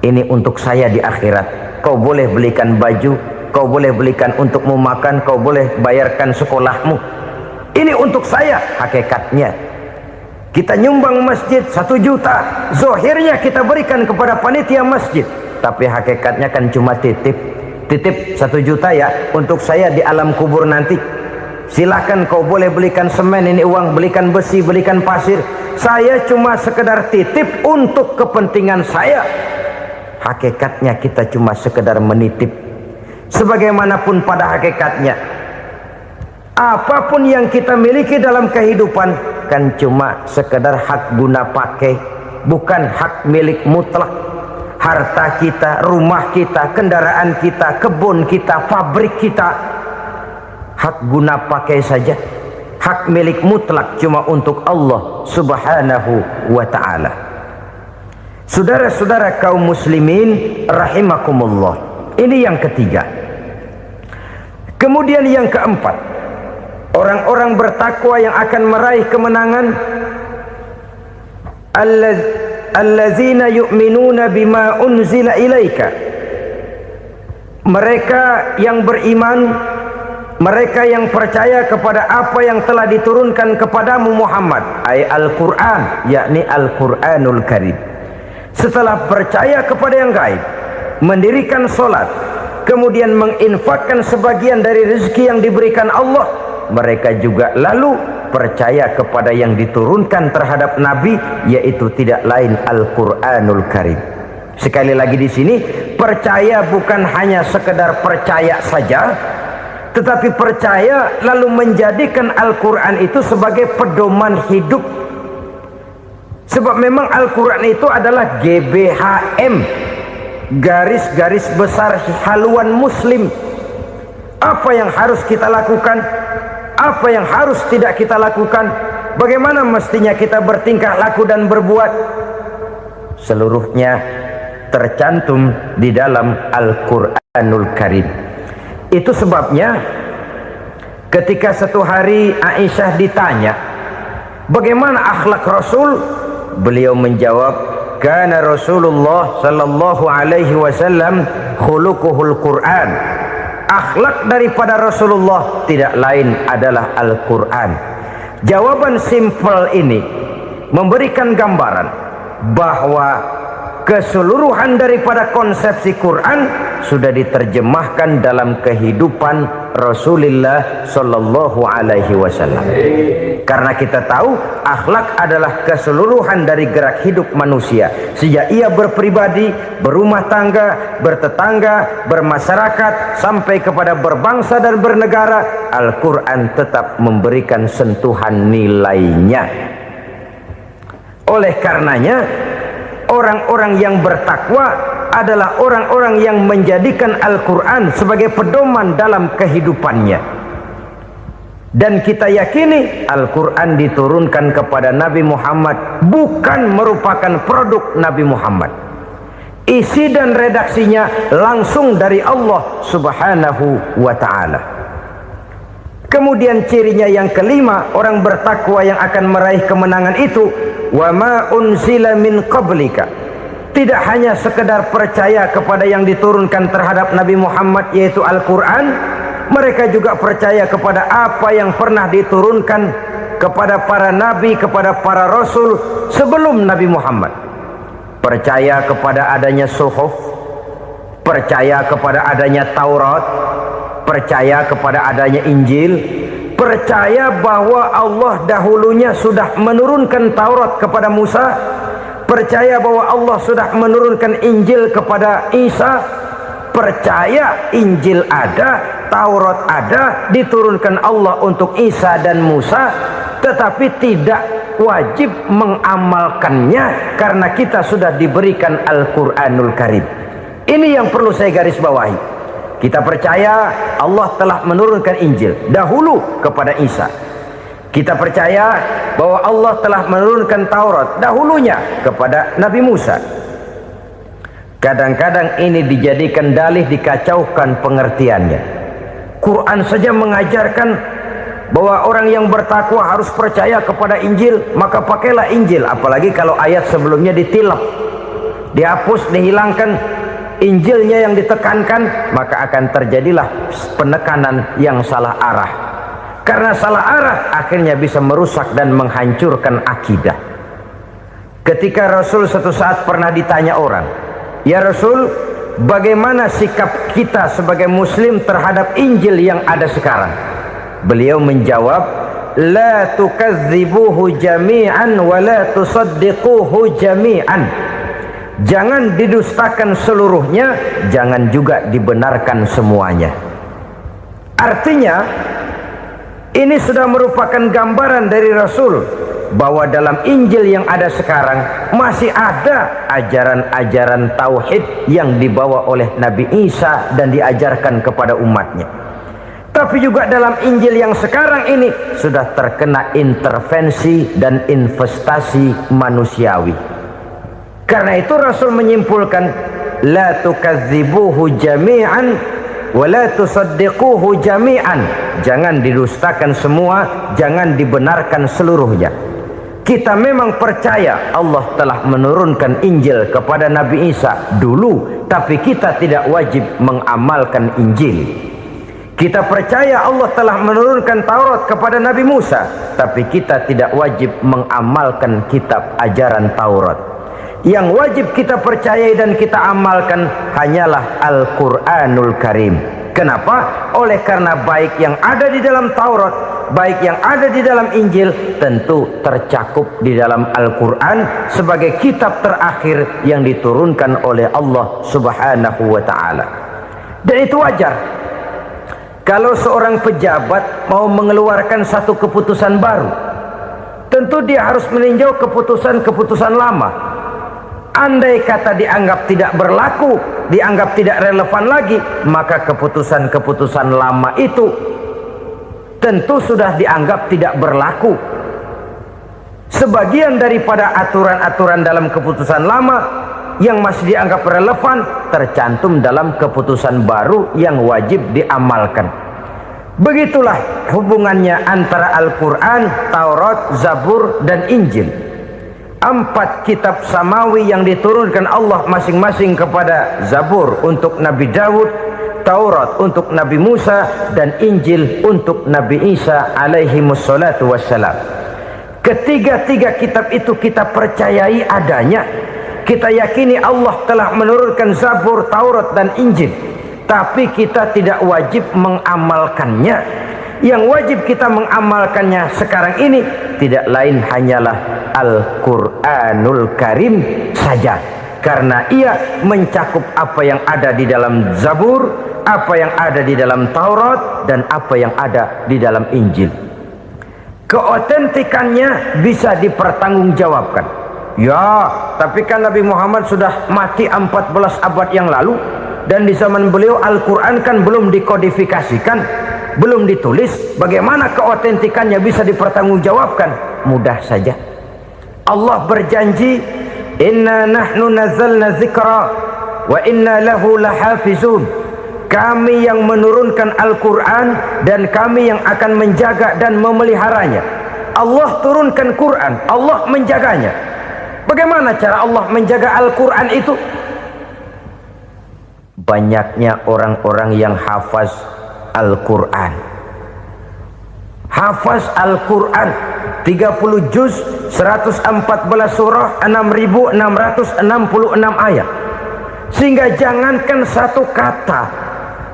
ini untuk saya di akhirat. Kau boleh belikan baju, kau boleh belikan untukmu makan, kau boleh bayarkan sekolahmu, ini untuk saya. Hakikatnya kita nyumbang masjid 1 juta, zahirnya kita berikan kepada panitia masjid, tapi hakikatnya kan cuma titip 1 juta ya untuk saya di alam kubur nanti. Silahkan kau boleh belikan semen, ini uang, belikan besi, belikan pasir, saya cuma sekedar titip untuk kepentingan saya. Hakikatnya kita cuma sekedar menitip. Sebagaimanapun pada hakikatnya, apapun yang kita miliki dalam kehidupan kan cuma sekedar hak guna pakai, bukan hak milik mutlak. Harta kita, rumah kita, kendaraan kita, kebun kita, pabrik kita, hak guna pakai saja. Hak milik mutlak cuma untuk Allah subhanahu wa ta'ala. Saudara-saudara kaum muslimin rahimakumullah, ini yang ketiga. Kemudian yang keempat, orang-orang bertakwa yang akan meraih kemenangan, allazina yu'minuna bima unzila ilaika, mereka yang beriman, mereka yang percaya kepada apa yang telah diturunkan kepadamu Muhammad, ay Al-Quran, yakni Al-Quranul Karim. Setelah percaya kepada yang gaib, mendirikan solat, kemudian menginfakkan sebagian dari rezeki yang diberikan Allah, mereka juga lalu percaya kepada yang diturunkan terhadap Nabi, yaitu tidak lain Al-Quranul Karim. Sekali lagi di sini, percaya bukan hanya sekedar percaya saja, tetapi percaya lalu menjadikan Al-Quran itu sebagai pedoman hidup. Sebab memang Al-Quran itu adalah GBHM, garis-garis besar haluan muslim. Apa yang harus kita lakukan, apa yang harus tidak kita lakukan, bagaimana mestinya kita bertingkah laku dan berbuat, seluruhnya tercantum di dalam Al-Quranul Karim. Itu sebabnya ketika satu hari Aisyah ditanya bagaimana akhlak Rasul, beliau menjawab, kana Rasulullah sallallahu alaihi wasallam khuluquhul Quran. Akhlak daripada Rasulullah tidak lain adalah Al-Quran. Jawaban simpel ini memberikan gambaran bahwa keseluruhan daripada konsepsi Quran sudah diterjemahkan dalam kehidupan Rasulullah sallallahu alaihi wasallam. Karena kita tahu akhlak adalah keseluruhan dari gerak hidup manusia, sejak ia berpribadi, berumah tangga, bertetangga, bermasyarakat, sampai kepada berbangsa dan bernegara. Al-Quran tetap memberikan sentuhan nilainya. Oleh karenanya, orang-orang yang bertakwa adalah orang-orang yang menjadikan Al-Quran sebagai pedoman dalam kehidupannya. Dan kita yakini Al-Quran diturunkan kepada Nabi Muhammad bukan merupakan produk Nabi Muhammad. Isi dan redaksinya langsung dari Allah subhanahu wa ta'ala. Kemudian cirinya yang kelima, orang bertakwa yang akan meraih kemenangan itu, wa ma unzila min qablika, tidak hanya sekedar percaya kepada yang diturunkan terhadap Nabi Muhammad yaitu Al-Quran, mereka juga percaya kepada apa yang pernah diturunkan kepada para nabi, kepada para rasul sebelum Nabi Muhammad. Percaya kepada adanya suhuf, percaya kepada adanya Taurat, percaya kepada adanya Injil, percaya bahwa Allah dahulunya sudah menurunkan Taurat kepada Musa, percaya bahwa Allah sudah menurunkan Injil kepada Isa, percaya Injil ada, Taurat ada, diturunkan Allah untuk Isa dan Musa, tetapi tidak wajib mengamalkannya karena kita sudah diberikan Al-Quranul Karim. Ini yang perlu saya garis bawahi. Kita percaya Allah telah menurunkan Injil dahulu kepada Isa. Kita percaya bahwa Allah telah menurunkan Taurat dahulunya kepada Nabi Musa. Kadang-kadang ini dijadikan dalih, dikacaukan pengertiannya. Quran saja mengajarkan bahwa orang yang bertakwa harus percaya kepada Injil, maka pakailah Injil. Apalagi kalau ayat sebelumnya ditilap, dihapus, dihilangkan, Injilnya yang ditekankan, maka akan terjadilah penekanan yang salah arah. Karena salah arah akhirnya bisa merusak dan menghancurkan akidah. Ketika Rasul suatu saat pernah ditanya orang, "Ya Rasul, bagaimana sikap kita sebagai muslim terhadap Injil yang ada sekarang?" Beliau menjawab, "La tukadzibuhu jami'an wa la tusaddiquhu jami'an." Jangan didustakan seluruhnya, jangan juga dibenarkan semuanya. Artinya, ini sudah merupakan gambaran dari Rasul bahwa dalam Injil yang ada sekarang masih ada ajaran-ajaran tauhid yang dibawa oleh Nabi Isa dan diajarkan kepada umatnya. Tapi juga dalam Injil yang sekarang ini sudah terkena intervensi dan investasi manusiawi. Karena itu Rasul menyimpulkan, la tukadzibuhu jami'an wa la tusaddiquhu jami'an. Jangan didustakan semua, jangan dibenarkan seluruhnya. Kita memang percaya Allah telah menurunkan Injil kepada Nabi Isa dulu, tapi kita tidak wajib mengamalkan Injil. Kita percaya Allah telah menurunkan Taurat kepada Nabi Musa, tapi kita tidak wajib mengamalkan kitab ajaran Taurat. Yang wajib kita percayai dan kita amalkan hanyalah Al-Quranul Karim. Kenapa? Oleh karena baik yang ada di dalam Taurat, baik yang ada di dalam Injil, tentu tercakup di dalam Al-Quran sebagai kitab terakhir yang diturunkan oleh Allah Subhanahu wa Ta'ala. Dan itu wajar. Kalau seorang pejabat mau mengeluarkan satu keputusan baru, tentu dia harus meninjau keputusan-keputusan lama. Andai kata dianggap tidak berlaku, dianggap tidak relevan lagi, maka keputusan-keputusan lama itu tentu sudah dianggap tidak berlaku. Sebagian daripada aturan-aturan dalam keputusan lama yang masih dianggap relevan tercantum dalam keputusan baru yang wajib diamalkan. Begitulah hubungannya antara Al-Quran, Taurat, Zabur, dan Injil. 4 kitab samawi yang diturunkan Allah masing-masing kepada Zabur untuk Nabi Daud, Taurat untuk Nabi Musa, dan Injil untuk Nabi Isa alaihi wassalatu wassalam. Ketiga-tiga kitab itu kita percayai adanya. Kita yakini Allah telah menurunkan Zabur, Taurat, dan Injil, tapi kita tidak wajib mengamalkannya. Yang wajib kita mengamalkannya sekarang ini tidak lain hanyalah Al-Quranul Karim saja, karena ia mencakup apa yang ada di dalam Zabur, apa yang ada di dalam Taurat, dan apa yang ada di dalam Injil. Keotentikannya bisa dipertanggungjawabkan. Ya, tapi kan Nabi Muhammad sudah mati 14 abad yang lalu, dan di zaman beliau Al-Quran kan belum dikodifikasikan, belum ditulis. Bagaimana keotentikannya bisa dipertanggungjawabkan? Mudah saja. Allah berjanji, inna nahnu nazzalna dzikra wa inna lahu lahafizun. Kami yang menurunkan Al-Quran dan kami yang akan menjaga dan memeliharanya. Allah turunkan Quran, Allah menjaganya. Bagaimana cara Allah menjaga Al-Quran itu? Banyaknya orang-orang yang hafaz Al-Quran. Hafaz Al-Quran 30 juz, 114 surah, 6.666 ayat. Sehingga jangankan satu kata,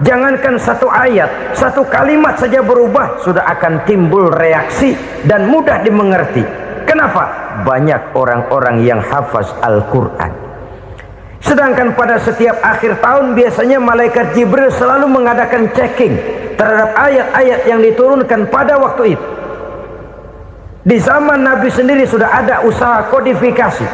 jangankan satu ayat, satu kalimat saja berubah sudah akan timbul reaksi dan mudah dimengerti. Kenapa? banyak orang-orang yang hafaz Al-Quran. Sedangkan pada setiap akhir tahun biasanya malaikat Jibril selalu mengadakan checking terhadap ayat-ayat yang diturunkan pada waktu itu. Di zaman Nabi sendiri sudah ada usaha kodifikasi.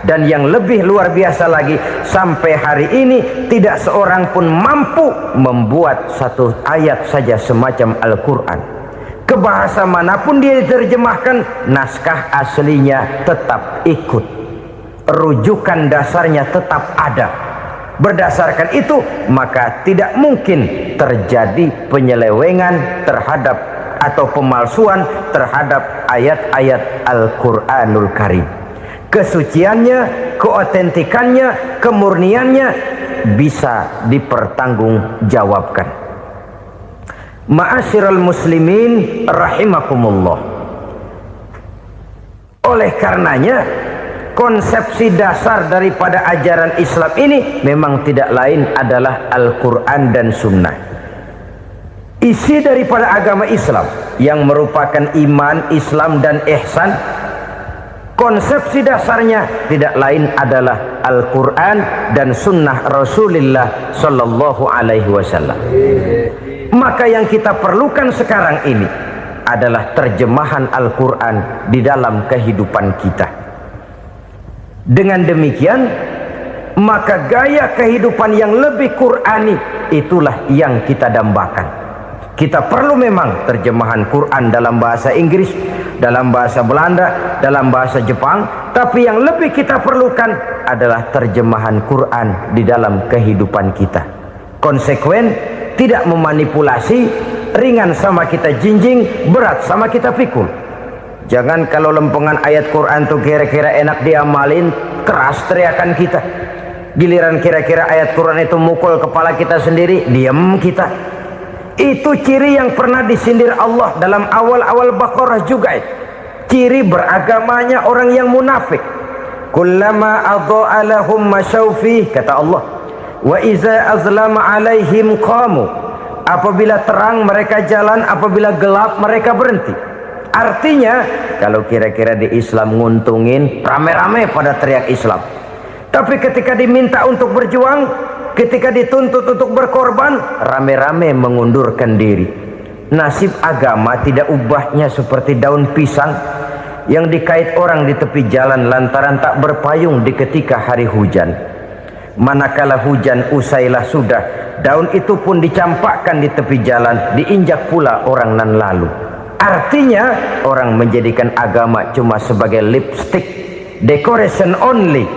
Dan yang lebih luar biasa lagi, sampai hari ini tidak seorang pun mampu membuat satu ayat saja semacam Al-Quran. Ke bahasa manapun dia diterjemahkan, naskah aslinya tetap ikut, rujukan dasarnya tetap ada. Berdasarkan itu, maka tidak mungkin terjadi penyelewengan terhadap atau pemalsuan terhadap ayat-ayat Al-Quranul Karim. Kesuciannya, keotentikannya, kemurniannya bisa dipertanggungjawabkan. Ma'asyiral muslimin rahimakumullah. Oleh karenanya, konsepsi dasar daripada ajaran Islam ini memang tidak lain adalah Al-Quran dan Sunnah. Isi daripada agama Islam yang merupakan iman, Islam dan ihsan, konsepsi dasarnya tidak lain adalah Al-Quran dan Sunnah Rasulullah Sallallahu Alaihi Wasallam. Maka yang kita perlukan sekarang ini adalah terjemahan Al-Quran di dalam kehidupan kita. Dengan demikian, maka gaya kehidupan yang lebih Qurani itulah yang kita dambakan. Kita perlu memang terjemahan Quran dalam bahasa Inggris, dalam bahasa Belanda, dalam bahasa Jepang, tapi yang lebih kita perlukan adalah terjemahan Quran di dalam kehidupan kita. Konsekuen, tidak memanipulasi, ringan sama kita jinjing, berat sama kita pikul. Jangan kalau lempengan ayat Quran tuh kira-kira enak diamalin, keras teriakan kita. Giliran kira-kira ayat Quran itu mukul kepala kita sendiri, diam kita. Itu ciri yang pernah disindir Allah dalam awal-awal Baqarah juga. Ciri beragamanya orang yang munafik. Kullama adha'a lahum masyawfih, kata Allah. Wa iza azlama alaihim qamu. Apabila terang mereka jalan, apabila gelap mereka berhenti. Artinya, kalau kira-kira di Islam nguntungin, rame-rame pada teriak Islam. Tapi ketika diminta untuk berjuang, ketika dituntut untuk berkorban, rame-rame mengundurkan diri. Nasib agama tidak ubahnya seperti daun pisang yang dikait orang di tepi jalan lantaran tak berpayung di ketika hari hujan. Manakala hujan usailah sudah, daun itu pun dicampakkan di tepi jalan, diinjak pula orang nan lalu. Artinya, orang menjadikan agama cuma sebagai lipstick, decoration only,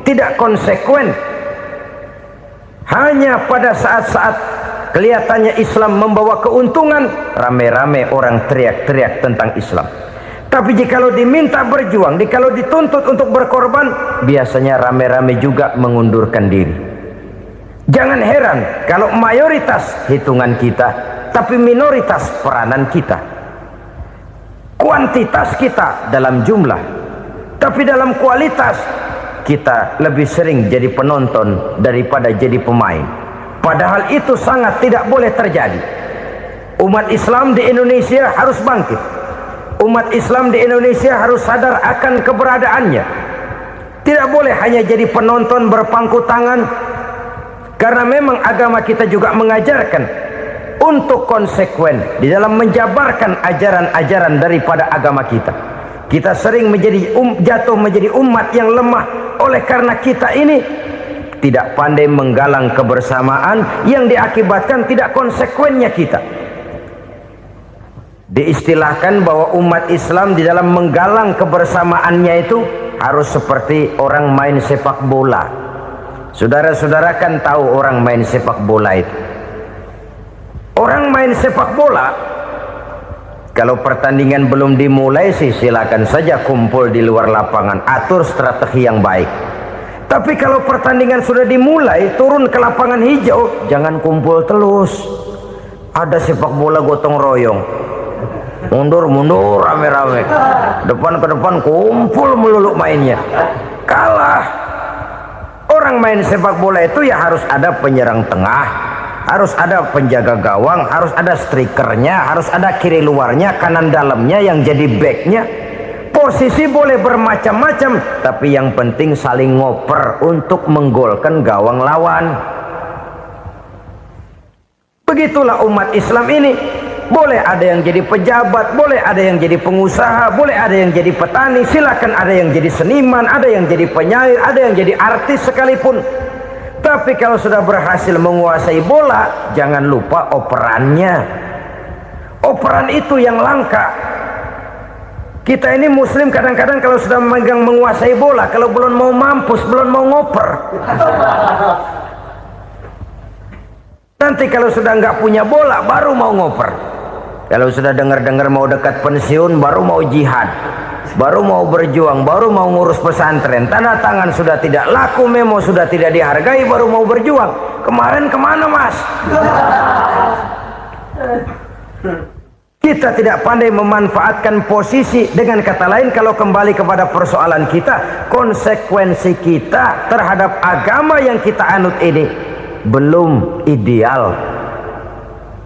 tidak konsekuen. Hanya pada saat-saat kelihatannya Islam membawa keuntungan, rame-rame orang teriak-teriak tentang Islam. Tapi jikalau diminta berjuang, jikalau dituntut untuk berkorban, biasanya rame-rame juga mengundurkan diri. Jangan heran kalau mayoritas hitungan kita, tapi minoritas peranan kita. Kuantitas kita dalam jumlah, tapi dalam kualitas kita lebih sering jadi penonton daripada jadi pemain. Padahal itu sangat tidak boleh terjadi. Umat Islam di Indonesia harus bangkit. Umat Islam di Indonesia harus sadar akan keberadaannya. Tidak boleh hanya jadi penonton berpangku tangan, karena memang agama kita juga mengajarkan untuk konsekuen di dalam menjabarkan ajaran-ajaran daripada agama kita. Kita sering jatuh menjadi umat yang lemah oleh karena kita ini tidak pandai menggalang kebersamaan yang diakibatkan tidak konsekuennya kita. Diistilahkan bahwa umat Islam di dalam menggalang kebersamaannya itu harus seperti orang main sepak bola. Saudara-saudara kan tahu orang main sepak bola itu. Orang main sepak bola, kalau pertandingan belum dimulai sih silakan saja kumpul di luar lapangan, atur strategi yang baik. Tapi kalau pertandingan sudah dimulai, turun ke lapangan hijau, jangan kumpul terus. Ada sepak bola gotong royong, mundur-mundur rame-rame, depan ke depan kumpul melulu mainnya. Kalah. Orang main sepak bola itu ya harus ada penyerang tengah, harus ada penjaga gawang, harus ada strikernya, harus ada kiri luarnya, kanan dalamnya yang jadi backnya. Posisi boleh bermacam-macam, tapi yang penting saling ngoper untuk menggolkan gawang lawan. Begitulah umat Islam ini. Boleh ada yang jadi pejabat, boleh ada yang jadi pengusaha, boleh ada yang jadi petani, silakan ada yang jadi seniman, ada yang jadi penyair, ada yang jadi artis sekalipun. Tapi kalau sudah berhasil menguasai bola, jangan lupa operannya. Operan itu yang langka. Kita ini muslim kadang-kadang kalau sudah memegang menguasai bola, kalau belum mau mampus, belum mau ngoper. Nanti kalau sudah nggak punya bola, baru mau ngoper. Kalau sudah dengar-dengar mau dekat pensiun, baru mau jihad, baru mau berjuang, baru mau ngurus pesantren. Tanda tangan sudah tidak laku, memo sudah tidak dihargai, baru mau berjuang. Kemarin kemana, Mas? Kita tidak pandai memanfaatkan posisi. Dengan kata lain, kalau kembali kepada persoalan kita, konsekuensi kita terhadap agama yang kita anut ini belum ideal.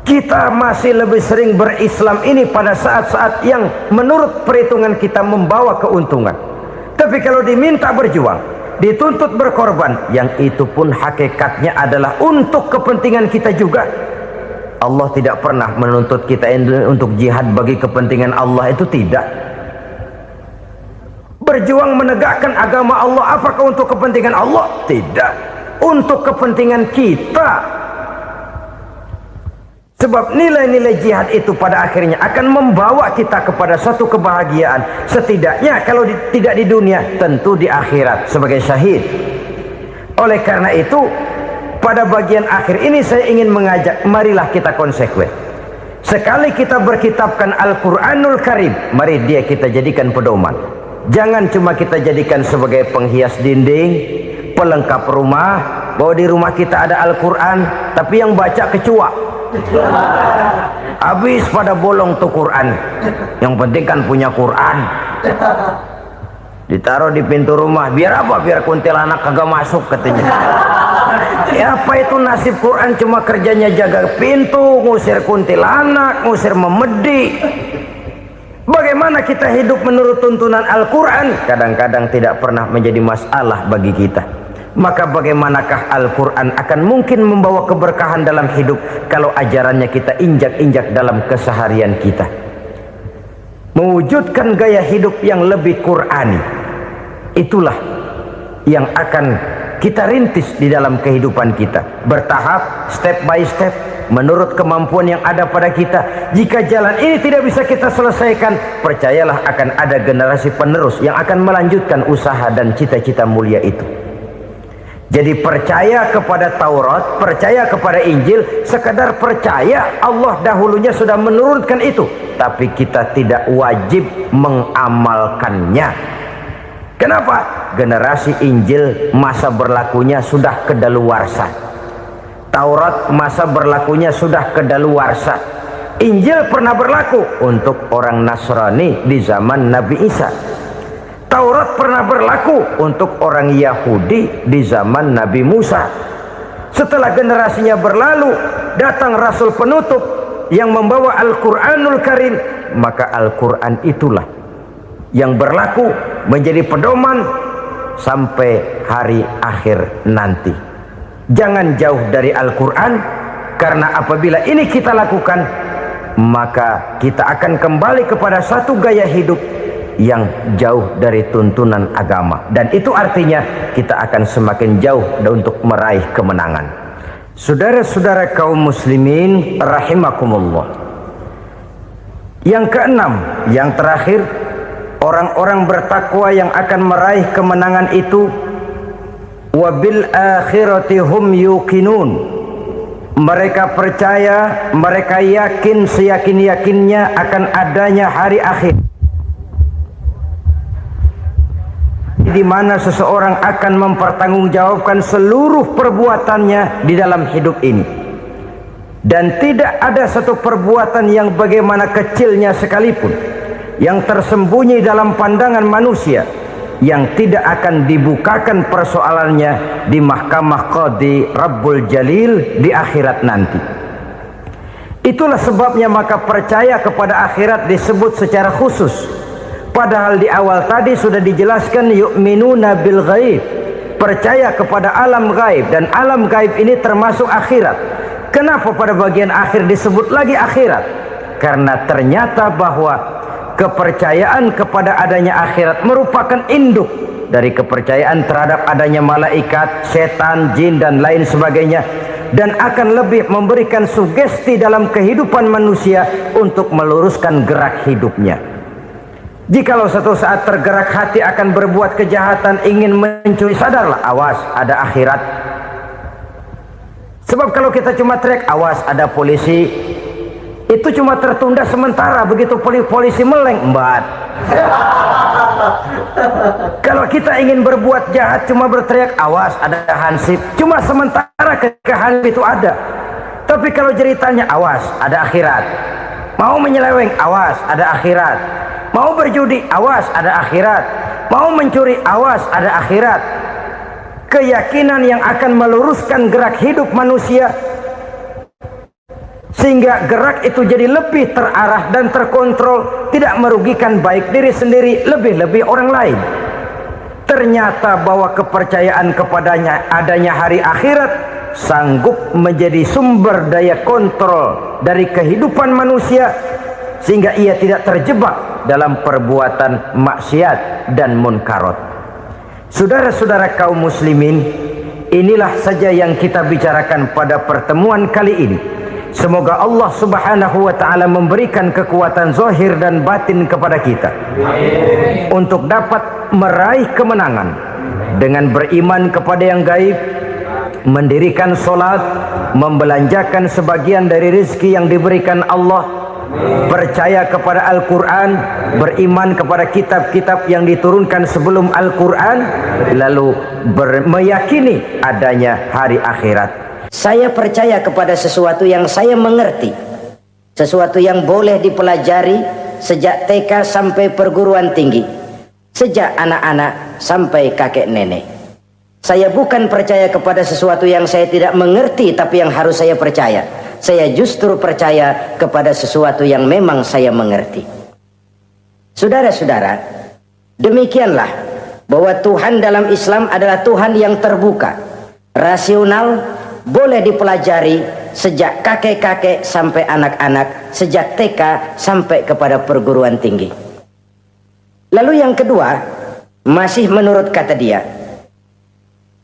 Kita masih lebih sering berislam ini pada saat-saat yang menurut perhitungan kita membawa keuntungan. Tapi kalau diminta berjuang, dituntut berkorban, yang itu pun hakikatnya adalah untuk kepentingan kita juga. Allah tidak pernah menuntut kita untuk jihad bagi kepentingan Allah, itu tidak. Berjuang menegakkan agama Allah, apakah untuk kepentingan Allah? Tidak. Untuk kepentingan kita. Sebab nilai-nilai jihad itu pada akhirnya akan membawa kita kepada satu kebahagiaan. Setidaknya kalau tidak di dunia, tentu di akhirat sebagai syahid. Oleh karena itu, pada bagian akhir ini saya ingin mengajak, marilah kita konsekuen. Sekali kita berkitabkan Al-Quranul Karim, mari dia kita jadikan pedoman. Jangan cuma kita jadikan sebagai penghias dinding, pelengkap rumah, bahwa di rumah kita ada Al-Quran, tapi yang baca kecoa. Habis pada bolong tuh Quran. Yang penting kan punya Quran. Ditaruh di pintu rumah. Biar apa? Biar kuntilanak kagak masuk katanya. Ya apa itu nasib Quran, cuma kerjanya jaga pintu, ngusir kuntilanak, ngusir memedi. Bagaimana kita hidup menurut tuntunan Al-Quran? Kadang-kadang tidak pernah menjadi masalah bagi kita. Maka bagaimanakah Al-Quran akan mungkin membawa keberkahan dalam hidup kalau ajarannya kita injak-injak dalam keseharian kita? Mewujudkan gaya hidup yang lebih Qurani, itulah yang akan kita rintis di dalam kehidupan kita, bertahap, step by step, menurut kemampuan yang ada pada kita. Jika jalan ini tidak bisa kita selesaikan, percayalah akan ada generasi penerus yang akan melanjutkan usaha dan cita-cita mulia itu. Jadi percaya kepada Taurat, percaya kepada Injil, sekadar percaya Allah dahulunya sudah menurunkan itu, tapi kita tidak wajib mengamalkannya. Kenapa? Generasi Injil masa berlakunya sudah kedaluarsa. Taurat masa berlakunya sudah kedaluarsa. Injil pernah berlaku untuk orang Nasrani di zaman Nabi Isa. Taurat pernah berlaku untuk orang Yahudi di zaman Nabi Musa. Setelah generasinya berlalu, datang Rasul penutup yang membawa Al-Quranul Karim. Maka Al-Quran itulah yang berlaku menjadi pedoman sampai hari akhir nanti. Jangan jauh dari Al-Quran, karena apabila ini kita lakukan, maka kita akan kembali kepada satu gaya hidup yang jauh dari tuntunan agama, dan itu artinya kita akan semakin jauh untuk meraih kemenangan. Saudara-saudara kaum muslimin rahimakumullah. Yang keenam, yang terakhir, orang-orang bertakwa yang akan meraih kemenangan itu wabil akhirati hum yuqinun. Mereka percaya, mereka yakin seyakin-yakinnya akan adanya hari akhir, di mana seseorang akan mempertanggungjawabkan seluruh perbuatannya di dalam hidup ini, dan tidak ada satu perbuatan yang bagaimana kecilnya sekalipun yang tersembunyi dalam pandangan manusia yang tidak akan dibukakan persoalannya di mahkamah Qadi Rabbul Jalil di akhirat nanti. Itulah sebabnya maka percaya kepada akhirat disebut secara khusus. Padahal di awal tadi sudah dijelaskan yu'minuna bil ghaib, percaya kepada alam gaib, dan alam gaib ini termasuk akhirat. Kenapa pada bagian akhir disebut lagi akhirat? Karena ternyata bahwa kepercayaan kepada adanya akhirat merupakan induk dari kepercayaan terhadap adanya malaikat, setan, jin dan lain sebagainya, dan akan lebih memberikan sugesti dalam kehidupan manusia untuk meluruskan gerak hidupnya. Jikalau satu saat tergerak hati akan berbuat kejahatan, ingin mencuri, sadarlah, awas ada akhirat. Sebab kalau kita cuma teriak awas ada polisi, itu cuma tertunda sementara. Begitu polisi meleng, embat. Kalau kita ingin berbuat jahat cuma berteriak awas ada hansip, cuma sementara ketika hansip itu ada. Tapi kalau ceritanya awas ada akhirat, mau menyeleweng awas ada akhirat, mau berjudi awas ada akhirat, mau mencuri awas ada akhirat. Keyakinan yang akan meluruskan gerak hidup manusia sehingga gerak itu jadi lebih terarah dan terkontrol, tidak merugikan baik diri sendiri, lebih-lebih orang lain. Ternyata bahwa kepercayaan kepadanya adanya hari akhirat sanggup menjadi sumber daya kontrol dari kehidupan manusia, sehingga ia tidak terjebak dalam perbuatan maksiat dan munkarat. Saudara-saudara kaum muslimin, inilah saja yang kita bicarakan pada pertemuan kali ini. Semoga Allah subhanahu wa ta'ala memberikan kekuatan zahir dan batin kepada kita. Amin. Untuk dapat meraih kemenangan dengan beriman kepada yang gaib, mendirikan solat, membelanjakan sebagian dari rezeki yang diberikan Allah, percaya kepada Al-Quran, beriman kepada kitab-kitab yang diturunkan sebelum Al-Quran, lalu meyakini adanya hari akhirat. Saya percaya kepada sesuatu yang saya mengerti, sesuatu yang boleh dipelajari sejak TK sampai perguruan tinggi, sejak anak-anak sampai kakek nenek. Saya bukan percaya kepada sesuatu yang saya tidak mengerti tapi yang harus saya percaya. Saya justru percaya kepada sesuatu yang memang saya mengerti. Saudara-saudara, demikianlah bahwa Tuhan dalam Islam adalah Tuhan yang terbuka, rasional, boleh dipelajari sejak kakek-kakek sampai anak-anak, sejak TK sampai kepada perguruan tinggi. Lalu yang kedua, masih menurut kata dia,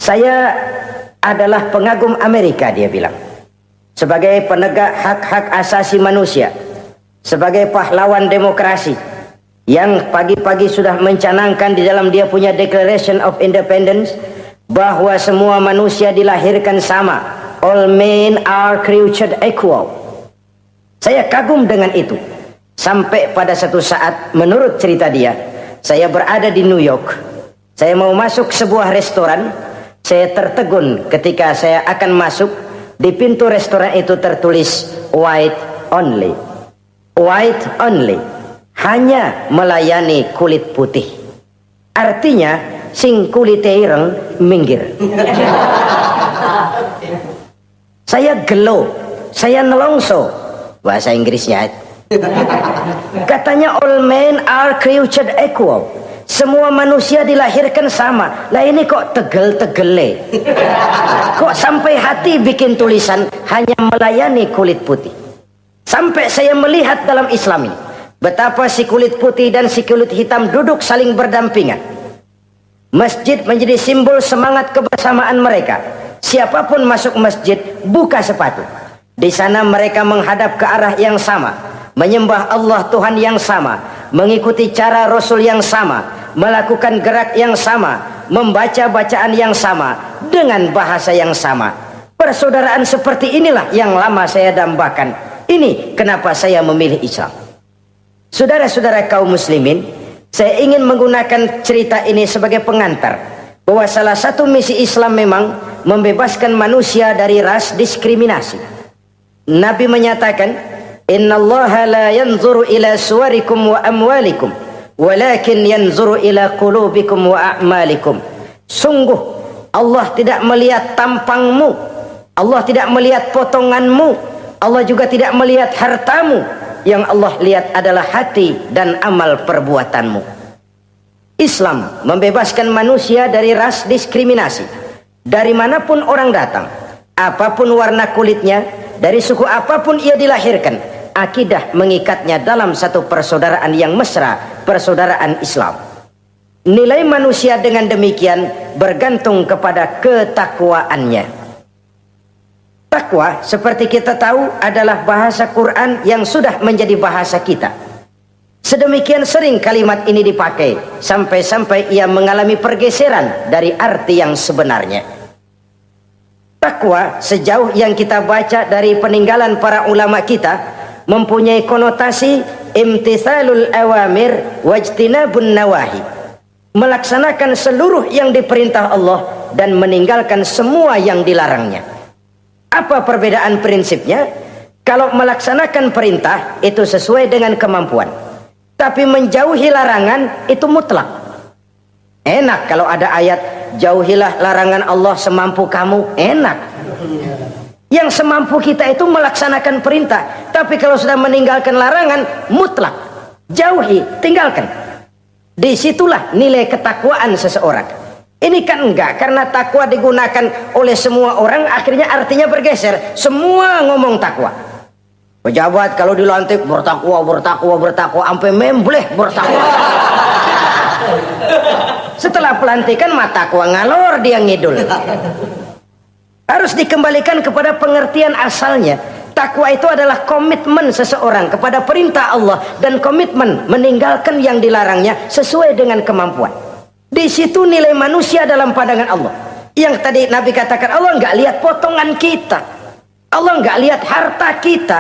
saya adalah pengagum Amerika, dia bilang, sebagai penegak hak-hak asasi manusia, sebagai pahlawan demokrasi yang pagi-pagi sudah mencanangkan di dalam dia punya Declaration of Independence bahwa semua manusia dilahirkan sama, all men are created equal. Saya kagum dengan itu, sampai pada satu saat menurut cerita dia, saya berada di New York, saya mau masuk sebuah restoran, saya tertegun ketika saya akan masuk. Di pintu restoran itu tertulis white only, white only, hanya melayani kulit putih. Artinya sing kulite ireng minggir. Saya gelo, saya nelongso, bahasa Inggrisnya. Katanya all men are created equal, semua manusia dilahirkan sama. Lah ini kok tegel-tegele, kok sampai hati bikin tulisan hanya melayani kulit putih. Sampai saya melihat dalam Islam ini betapa si kulit putih dan si kulit hitam duduk saling berdampingan. Masjid menjadi simbol semangat kebersamaan mereka. Siapapun masuk masjid, buka sepatu. Di sana mereka menghadap ke arah yang sama, menyembah Allah Tuhan yang sama, mengikuti cara Rasul yang sama, melakukan gerak yang sama, membaca bacaan yang sama, dengan bahasa yang sama. Persaudaraan seperti inilah yang lama saya dambakan. Ini kenapa saya memilih Islam. Saudara-saudara kaum muslimin, saya ingin menggunakan cerita ini sebagai pengantar bahwa salah satu misi Islam memang membebaskan manusia dari ras diskriminasi. Nabi menyatakan, innallaha la yanzuru ila suwarikum wa amwalikum, walakin yanzuru ila qulubikum wa a'malikum. Sungguh Allah tidak melihat tampangmu, Allah tidak melihat potonganmu, Allah juga tidak melihat hartamu. Yang Allah lihat adalah hati dan amal perbuatanmu. Islam membebaskan manusia dari ras diskriminasi. Dari manapun orang datang, apapun warna kulitnya, dari suku apapun ia dilahirkan, akidah mengikatnya dalam satu persaudaraan yang mesra, persaudaraan Islam. Nilai manusia dengan demikian bergantung kepada ketakwaannya. Takwa, seperti kita tahu, adalah bahasa Quran yang sudah menjadi bahasa kita. Sedemikian sering kalimat ini dipakai, sampai-sampai ia mengalami pergeseran dari arti yang sebenarnya. Takwa, sejauh yang kita baca dari peninggalan para ulama kita, mempunyai konotasi imtithalul awamir wajtinabun nawahi. Melaksanakan seluruh yang diperintah Allah dan meninggalkan semua yang dilarangnya. Apa perbedaan prinsipnya? Kalau melaksanakan perintah itu sesuai dengan kemampuan, tapi menjauhi larangan itu mutlak. Enak kalau ada ayat jauhilah larangan Allah semampu kamu, enak. Yang semampu kita itu melaksanakan perintah, tapi kalau sudah meninggalkan larangan mutlak, jauhi, tinggalkan. Disitulah nilai ketakwaan seseorang. Ini kan enggak, karena takwa digunakan oleh semua orang, akhirnya artinya bergeser. Semua ngomong takwa. Pejabat kalau dilantik bertakwa, bertakwa, bertakwa, sampai membleh bertakwa. Setelah pelantikan mata takwa ngalor dia ngidul. Harus dikembalikan kepada pengertian asalnya. Takwa itu adalah komitmen seseorang kepada perintah Allah dan komitmen meninggalkan yang dilarangnya sesuai dengan kemampuan. Di situ nilai manusia dalam pandangan Allah. Yang tadi Nabi katakan, Allah nggak lihat potongan kita, Allah nggak lihat harta kita.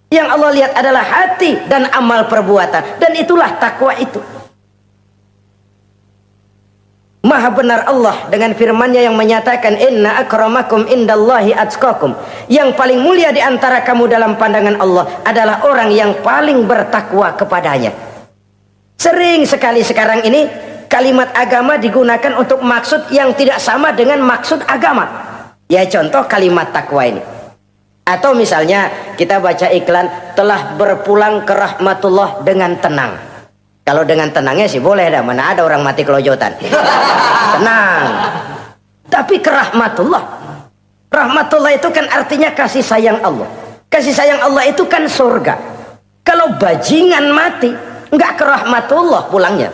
Yang Allah lihat adalah hati dan amal perbuatan, dan itulah takwa itu. Maha benar Allah dengan firman-Nya yang menyatakan, Inna akramakum indallahi atqakum. Yang paling mulia di antara kamu dalam pandangan Allah adalah orang yang paling bertakwa kepadanya. Sering sekali sekarang ini kalimat agama digunakan untuk maksud yang tidak sama dengan maksud agama. Ya contoh kalimat takwa ini. Atau misalnya kita baca iklan, telah berpulang ke rahmatullah dengan tenang. Kalau dengan tenangnya sih boleh dah, mana ada orang mati kelojotan. Tenang. Tapi ke rahmatullah. Rahmatullah itu kan artinya kasih sayang Allah. Kasih sayang Allah itu kan surga. Kalau bajingan mati, enggak ke rahmatullah pulangnya.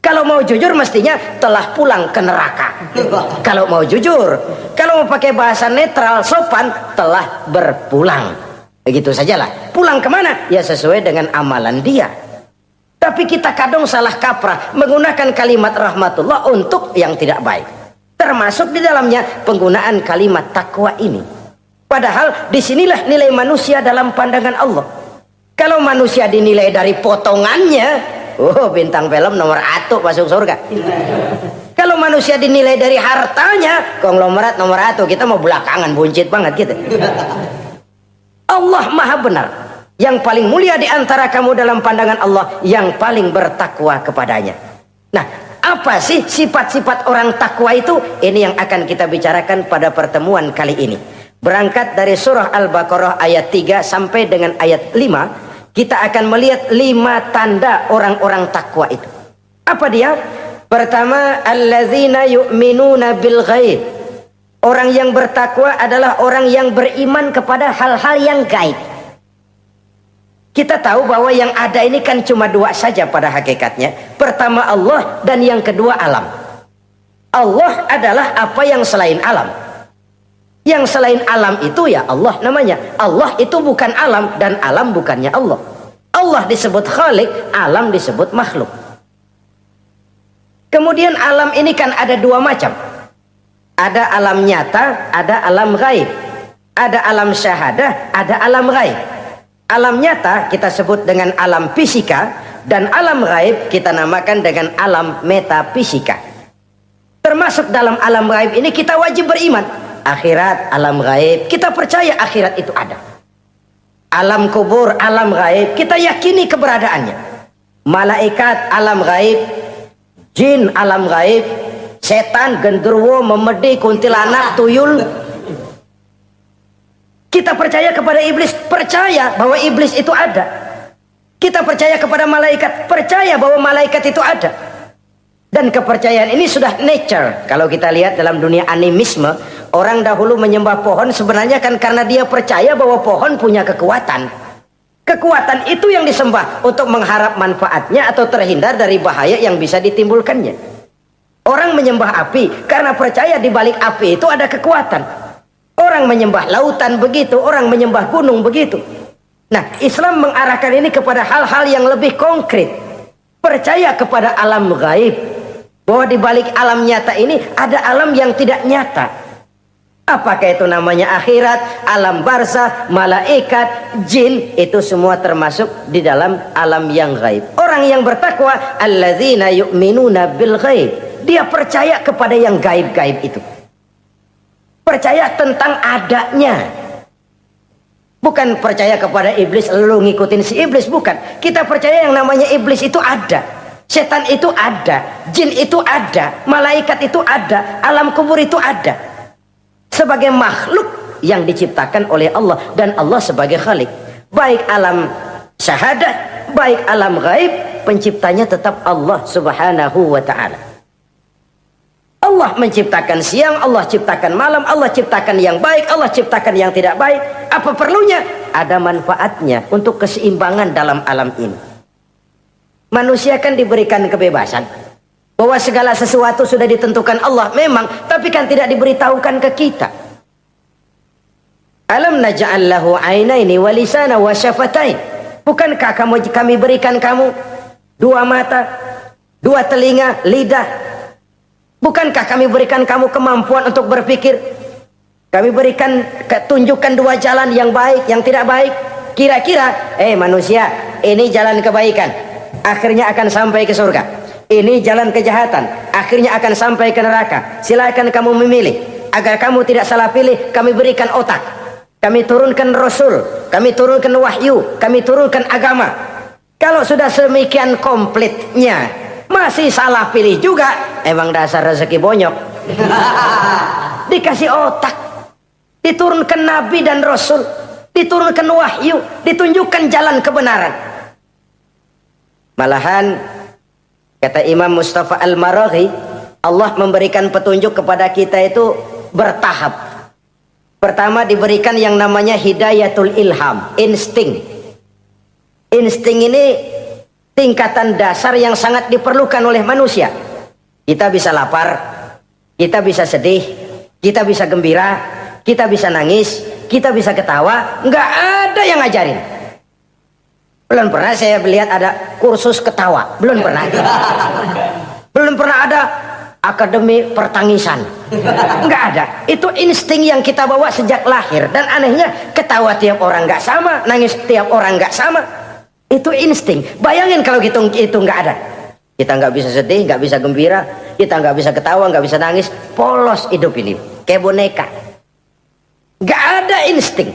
Kalau mau jujur mestinya telah pulang ke neraka. Kalau mau jujur, kalau mau pakai bahasa netral sopan, telah berpulang. Begitu sajalah. Pulang kemana? Ya sesuai dengan amalan dia. Tapi kita kadang salah kaprah menggunakan kalimat rahmatullah untuk yang tidak baik. Termasuk di dalamnya penggunaan kalimat takwa ini. Padahal disinilah nilai manusia dalam pandangan Allah. Kalau manusia dinilai dari potongannya, oh bintang film nomor 1 masuk surga. Kalau manusia dinilai dari hartanya, konglomerat nomor 1, kita mau belakangan, buncit banget gitu. Allah maha benar. Yang paling mulia di antara kamu dalam pandangan Allah, yang paling bertakwa kepadanya. Nah, apa sih sifat-sifat orang takwa itu? Ini yang akan kita bicarakan pada pertemuan kali ini. Berangkat dari surah Al-Baqarah ayat 3 sampai dengan ayat 5, kita akan melihat 5 tanda orang-orang takwa itu. Apa dia? Pertama, allazina yu'minuna bil ghaib. Orang yang bertakwa adalah orang yang beriman kepada hal-hal yang gaib. Kita tahu bahwa yang ada ini kan cuma 2 saja pada hakikatnya. Pertama Allah, dan yang kedua alam. Allah adalah apa yang selain alam. Yang selain alam itu ya Allah namanya. Allah itu bukan alam, dan alam bukannya Allah. Allah disebut Khalik, alam disebut makhluk. Kemudian alam ini kan ada 2 macam. Ada alam nyata, ada alam gaib. Ada alam syahadah, ada alam gaib. Alam nyata kita sebut dengan alam fisika, dan alam gaib kita namakan dengan alam metafisika. Termasuk dalam alam gaib ini kita wajib beriman. Akhirat, alam gaib, kita percaya akhirat itu ada. Alam kubur, alam gaib, kita yakini keberadaannya. Malaikat, alam gaib. Jin, alam gaib. Setan, genderuwo, memedi, kuntilanak, tuyul. Kita percaya kepada iblis, percaya bahwa iblis itu ada. Kita percaya kepada malaikat, percaya bahwa malaikat itu ada. Dan kepercayaan ini sudah nature. Kalau kita lihat dalam dunia animisme, orang dahulu menyembah pohon sebenarnya kan karena dia percaya bahwa pohon punya kekuatan. Kekuatan itu yang disembah untuk mengharap manfaatnya atau terhindar dari bahaya yang bisa ditimbulkannya. Orang menyembah api karena percaya di balik api itu ada kekuatan. Orang menyembah lautan begitu, orang menyembah gunung begitu. Nah, Islam mengarahkan ini kepada hal-hal yang lebih konkret. Percaya kepada alam gaib. Bahwa di balik alam nyata ini ada alam yang tidak nyata. Apakah itu namanya akhirat, alam barzah, malaikat, jin, itu semua termasuk di dalam alam yang gaib. Orang yang bertakwa, alladzina yu'minuna bil ghaib. Dia percaya kepada yang gaib-gaib itu. Percaya tentang adanya. Bukan percaya kepada iblis lalu ngikutin si iblis, bukan. Kita percaya yang namanya iblis itu ada. Setan itu ada, jin itu ada, malaikat itu ada, alam kubur itu ada. Sebagai makhluk yang diciptakan oleh Allah dan Allah sebagai khalik. Baik alam syahadat, baik alam gaib, penciptanya tetap Allah Subhanahu wa ta'ala. Allah menciptakan siang, Allah ciptakan malam, Allah ciptakan yang baik, Allah ciptakan yang tidak baik. Apa perlunya? Ada manfaatnya untuk keseimbangan dalam alam ini. Manusia kan diberikan kebebasan bahwa segala sesuatu sudah ditentukan Allah memang, tapi kan tidak diberitahukan ke kita. Alam naj'al lahu 'ainaini wa lisana wa syafatain. Bukankah kami berikan kamu dua mata, dua telinga, lidah? Bukankah kami berikan kamu kemampuan untuk berpikir? Kami berikan tunjukkan dua jalan yang baik, yang tidak baik. Kira-kira, manusia, ini jalan kebaikan, akhirnya akan sampai ke surga. Ini jalan kejahatan, akhirnya akan sampai ke neraka. Silakan kamu memilih. Agar kamu tidak salah pilih, kami berikan otak. Kami turunkan Rasul, kami turunkan wahyu, kami turunkan agama. Kalau sudah semikian komplitnya, masih salah pilih juga, emang dasar rezeki bonyok. Dikasih otak, diturunkan Nabi dan Rasul, diturunkan wahyu, ditunjukkan jalan kebenaran. Malahan kata Imam Mustafa Al-Maraghi, Allah memberikan petunjuk kepada kita itu bertahap. Pertama diberikan yang namanya hidayatul ilham, insting. Insting ini tingkatan dasar yang sangat diperlukan oleh manusia. Kita bisa lapar, kita bisa sedih, kita bisa gembira, kita bisa nangis, kita bisa ketawa. Nggak ada yang ngajarin. Belum pernah saya melihat ada kursus ketawa. Belum pernah. Belum pernah ada akademi pertangisan. Nggak ada. Itu insting yang kita bawa sejak lahir. Dan anehnya ketawa tiap orang nggak sama, nangis tiap orang nggak sama. Itu insting. Bayangin kalau itu nggak ada. Kita nggak bisa sedih, nggak bisa gembira, kita nggak bisa ketawa, nggak bisa nangis. Polos hidup ini, kayak boneka. Nggak ada insting.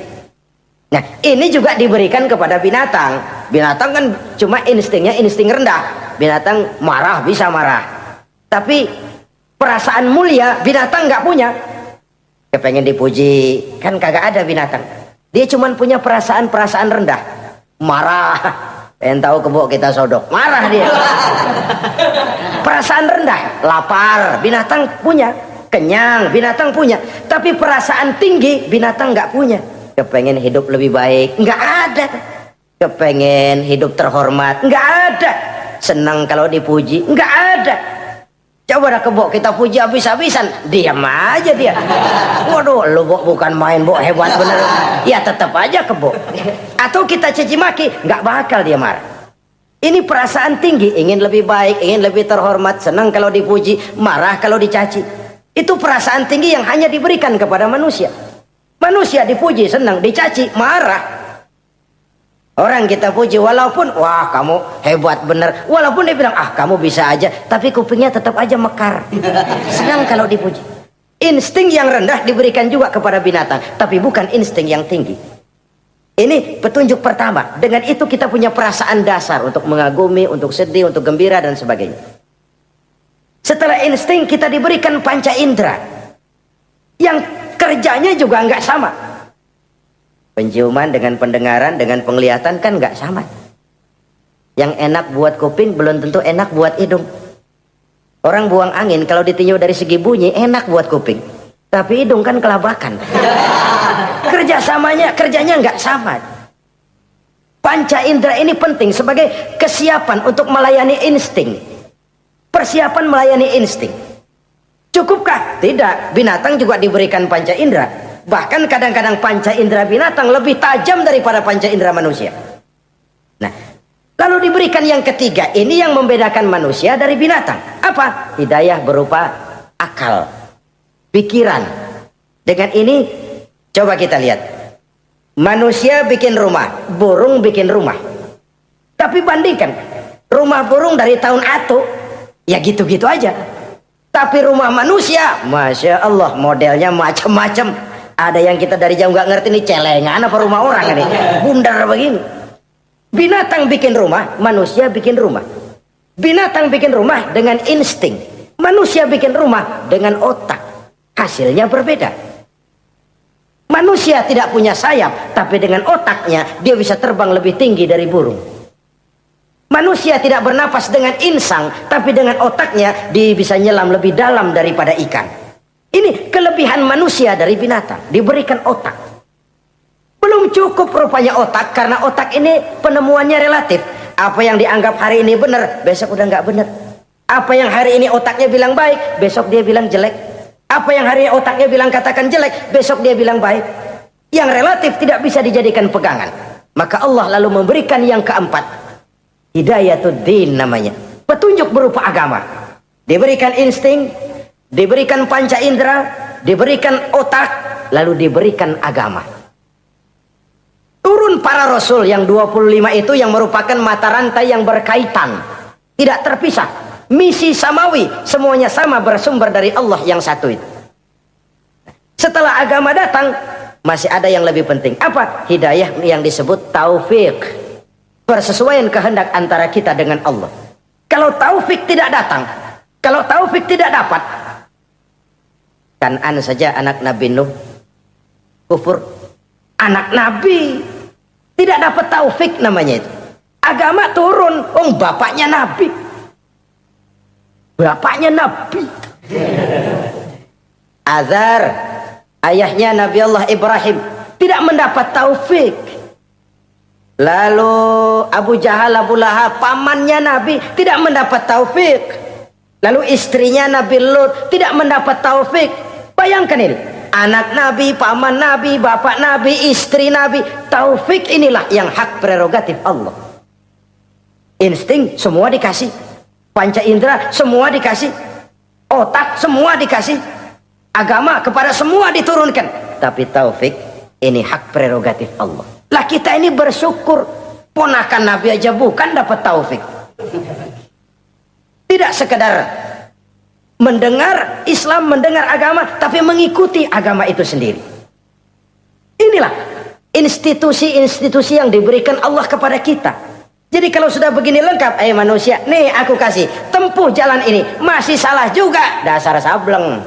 Nah, ini juga diberikan kepada binatang. Binatang kan cuma instingnya insting rendah. Binatang marah bisa marah. Tapi perasaan mulia binatang nggak punya. Kepengen dipuji, kan kagak ada binatang. Dia cuma punya perasaan-perasaan rendah. Marah, pengen tahu kebo kita sodok, marah dia. Perasaan rendah, lapar, binatang punya. Kenyang, binatang punya. Tapi perasaan tinggi, binatang nggak punya. Kepengen hidup lebih baik, nggak ada. Kepengen hidup terhormat, nggak ada. Senang kalau dipuji, nggak ada. Coba dah kebo kita puji habis-habisan, diam aja dia. Waduh, lu Bo bukan main Bo, hebat bener. Ya tetap aja kebo. Atau kita caci maki, nggak bakal dia marah. Ini perasaan tinggi, ingin lebih baik, ingin lebih terhormat, senang kalau dipuji, marah kalau dicaci. Itu perasaan tinggi yang hanya diberikan kepada manusia. Manusia dipuji senang, dicaci marah. Orang kita puji walaupun wah kamu hebat bener, walaupun dia bilang ah kamu bisa aja, tapi kupingnya tetap aja mekar. Senang kalau dipuji. Insting yang rendah diberikan juga kepada binatang, tapi bukan insting yang tinggi. Ini petunjuk pertama. Dengan itu kita punya perasaan dasar untuk mengagumi, untuk sedih, untuk gembira dan sebagainya. Setelah insting kita diberikan panca indera yang kerjanya juga nggak sama. Penciuman dengan pendengaran dengan penglihatan kan nggak sama. Yang enak buat kuping belum tentu enak buat hidung. Orang buang angin kalau ditinjau dari segi bunyi enak buat kuping, tapi hidung kan kelabakan. Kerjanya nggak sama. Panca indera ini penting sebagai kesiapan untuk melayani insting. Persiapan melayani insting. Cukupkah? Tidak. Binatang juga diberikan panca indera. Bahkan kadang-kadang panca indera binatang lebih tajam daripada panca indera manusia. Nah, lalu diberikan yang ketiga, ini yang membedakan manusia dari binatang. Apa? Hidayah berupa akal, pikiran. Dengan ini coba kita lihat. Manusia bikin rumah, burung bikin rumah. Tapi bandingkan, rumah burung dari tahun atu, ya gitu-gitu aja. Tapi rumah manusia, Masya Allah, modelnya macam-macam. Ada yang kita dari jauh nggak ngerti, ini celengan apa rumah orang ini, bundar begini. Binatang bikin rumah, manusia bikin rumah. Binatang bikin rumah dengan insting, manusia bikin rumah dengan otak. Hasilnya berbeda. Manusia tidak punya sayap, tapi dengan otaknya dia bisa terbang lebih tinggi dari burung. Manusia tidak bernapas dengan insang, tapi dengan otaknya dia bisa nyelam lebih dalam daripada ikan. Ini kelebihan manusia dari binatang, diberikan otak. Belum cukup rupanya otak, karena otak ini penemuannya relatif. Apa yang dianggap hari ini benar, besok udah nggak benar. Apa yang hari ini otaknya bilang baik, besok dia bilang jelek. Apa yang hari ini otaknya bilang katakan jelek, besok dia bilang baik. Yang relatif tidak bisa dijadikan pegangan. Maka Allah lalu memberikan yang keempat, Hidayatuddin namanya, petunjuk berupa agama. Diberikan insting, diberikan panca indera, diberikan otak, lalu diberikan agama. Turun para rasul yang 25 itu yang merupakan mata rantai yang berkaitan, tidak terpisah. Misi samawi, semuanya sama bersumber dari Allah yang satu itu. Setelah agama datang, masih ada yang lebih penting. Apa? Hidayah yang disebut taufik. Persesuaian kehendak antara kita dengan Allah. Kalau taufik tidak datang, kalau taufik tidak dapat, Kan'an saja anak Nabi Nuh kufur. Anak Nabi tidak dapat taufik namanya itu. Agama turun, bapaknya Nabi. Bapaknya Nabi. Azar, ayahnya Nabi Allah Ibrahim, tidak mendapat taufik. Lalu Abu Jahal, Abu Lahab, pamannya Nabi, tidak mendapat taufik. Lalu istrinya Nabi Lut tidak mendapat taufik. Bayangkan ini, anak Nabi, paman Nabi, bapak Nabi, istri Nabi. Taufik inilah yang hak prerogatif Allah. Insting semua dikasih, panca indera semua dikasih, otak semua dikasih, agama kepada semua diturunkan. Tapi taufik ini hak prerogatif Allah. Lah kita ini bersyukur, ponakan Nabi aja bukan dapat taufik. Tidak sekedar mendengar Islam, mendengar agama, tapi mengikuti agama itu sendiri. Inilah institusi-institusi yang diberikan Allah kepada kita. Jadi kalau sudah begini lengkap, manusia, nih aku kasih, tempuh jalan ini, masih salah juga, dasar sableng.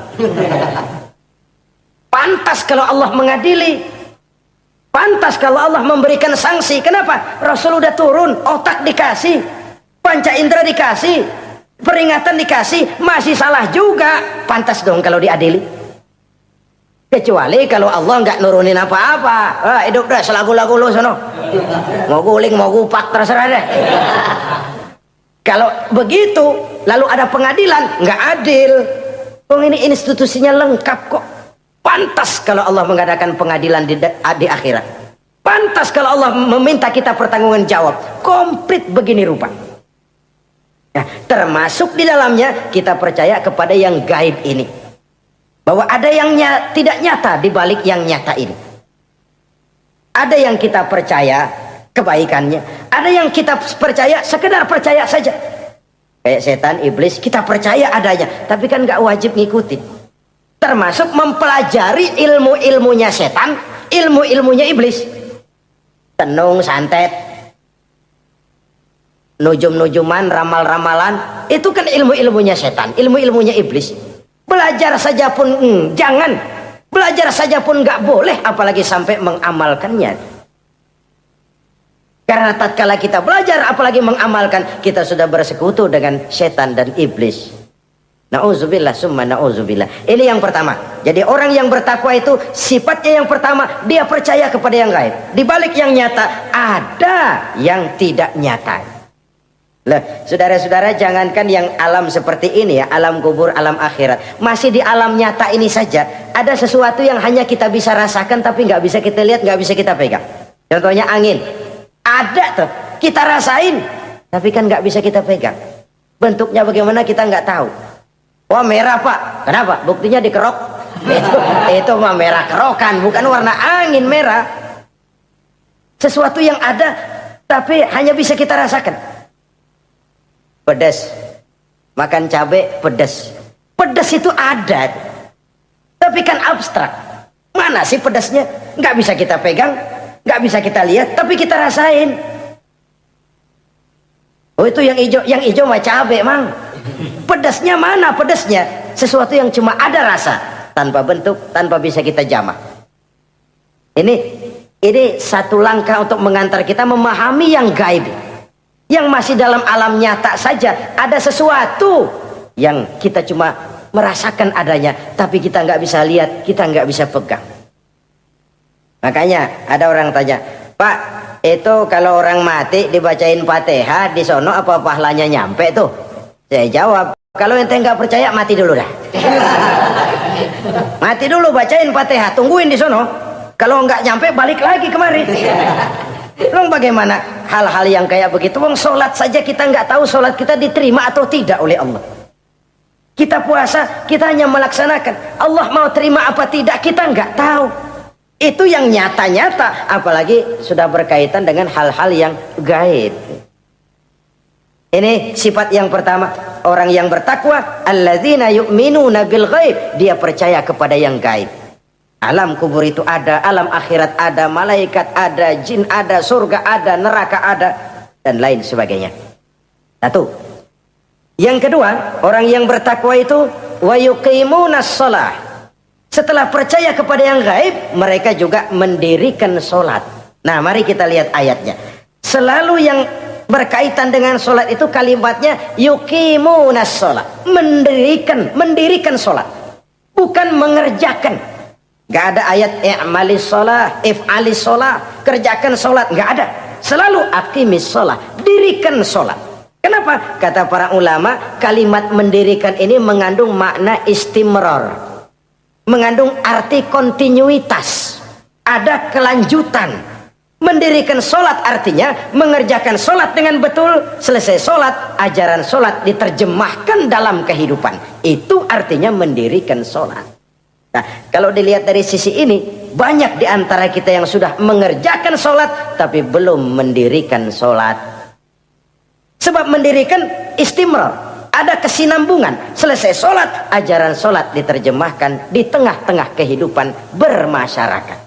Pantas kalau Allah mengadili, pantas kalau Allah memberikan sanksi. Kenapa? Rasul udah turun, otak dikasih, panca indera dikasih, peringatan dikasih, masih salah juga. Pantas dong kalau diadili. Kecuali kalau Allah nggak nurunin apa-apa, hidup dah selagu-lagu lu sono, mau guling mau gupak terserah deh. Kalau begitu lalu ada pengadilan, nggak adil. Ini institusinya lengkap kok. Pantas kalau Allah mengadakan pengadilan di akhirat. Pantas kalau Allah meminta kita pertanggungan jawab. Komplit begini rupa. Nah, termasuk di dalamnya kita percaya kepada yang gaib ini. Bahwa ada yang tidak nyata di balik yang nyata ini. Ada yang kita percaya kebaikannya. Ada yang kita percaya sekedar percaya saja. Kayak setan, iblis, kita percaya adanya. Tapi kan gak wajib ngikutin. Termasuk mempelajari ilmu-ilmunya setan, ilmu-ilmunya iblis. Tenung, santet, nujum-nujuman, ramal-ramalan. Itu kan ilmu-ilmunya setan, ilmu-ilmunya iblis. Belajar saja pun jangan. Belajar saja pun gak boleh, apalagi sampai mengamalkannya. Karena tatkala kita belajar apalagi mengamalkan, kita sudah bersekutu dengan setan dan iblis. Nauzubillah summa nauzubillah. Ini yang pertama. Jadi orang yang bertakwa itu sifatnya yang pertama, dia percaya kepada yang gaib. Di balik yang nyata ada yang tidak nyata. Lah, saudara-saudara, jangankan yang alam seperti ini ya, alam kubur, alam akhirat. Masih di alam nyata ini saja ada sesuatu yang hanya kita bisa rasakan tapi nggak bisa kita lihat, nggak bisa kita pegang. Contohnya angin. Ada tuh, kita rasain tapi kan nggak bisa kita pegang. Bentuknya bagaimana kita nggak tahu. Wah, merah pak, kenapa? Buktinya dikerok. Itu mah merah kerokan, bukan warna angin merah. Sesuatu yang ada tapi hanya bisa kita rasakan. Pedas, makan cabai pedas. Pedas itu ada, tapi kan abstrak. Mana sih pedasnya? Nggak bisa kita pegang, nggak bisa kita lihat, tapi kita rasain. Oh, itu yang hijau mah cabai, mang. Pedasnya mana pedasnya? Sesuatu yang cuma ada rasa, tanpa bentuk, tanpa bisa kita jamah. Ini satu langkah untuk mengantar kita memahami yang gaib, yang masih dalam alam nyata saja. Ada sesuatu yang kita cuma merasakan adanya, tapi kita nggak bisa lihat, kita nggak bisa pegang. Makanya ada orang tanya, Pak, itu kalau orang mati dibacain Fatihah di sono apa pahalanya nyampe tuh? Saya jawab, kalau ente nggak percaya mati dulu dah. Mati dulu, bacain Fatihah, tungguin di sono. Kalau nggak nyampe balik lagi kemari. Long bagaimana hal-hal yang kayak begitu? Wong sholat saja kita nggak tahu sholat kita diterima atau tidak oleh Allah. Kita puasa, kita hanya melaksanakan. Allah mau terima apa tidak kita nggak tahu. Itu yang nyata-nyata, apalagi sudah berkaitan dengan hal-hal yang gaib. Ini sifat yang pertama, orang yang bertakwa, alladzina yu'minuna bil ghaib, dia percaya kepada yang gaib. Alam kubur itu ada, alam akhirat ada, malaikat ada, jin ada, surga ada, neraka ada, dan lain sebagainya. Satu. Yang kedua, orang yang bertakwa itu wa yuqimunas shalah. Setelah percaya kepada yang gaib, mereka juga mendirikan sholat. Nah, mari kita lihat ayatnya. Selalu yang berkaitan dengan sholat itu kalimatnya yuqimunas shalah, mendirikan sholat, bukan mengerjakan. Gak ada ayat i'malis sholah, if'alis sholah, kerjakan sholat, gak ada. Selalu aqimis sholah, dirikan sholat. Kenapa? Kata para ulama, kalimat mendirikan ini mengandung makna istimrar, mengandung arti kontinuitas, ada kelanjutan. Mendirikan sholat artinya mengerjakan sholat dengan betul. Selesai sholat, ajaran sholat diterjemahkan dalam kehidupan. Itu artinya mendirikan sholat. Nah, kalau dilihat dari sisi ini, banyak di antara kita yang sudah mengerjakan sholat tapi belum mendirikan sholat. Sebab mendirikan istimrar, ada kesinambungan. Selesai sholat, ajaran sholat diterjemahkan di tengah-tengah kehidupan bermasyarakat.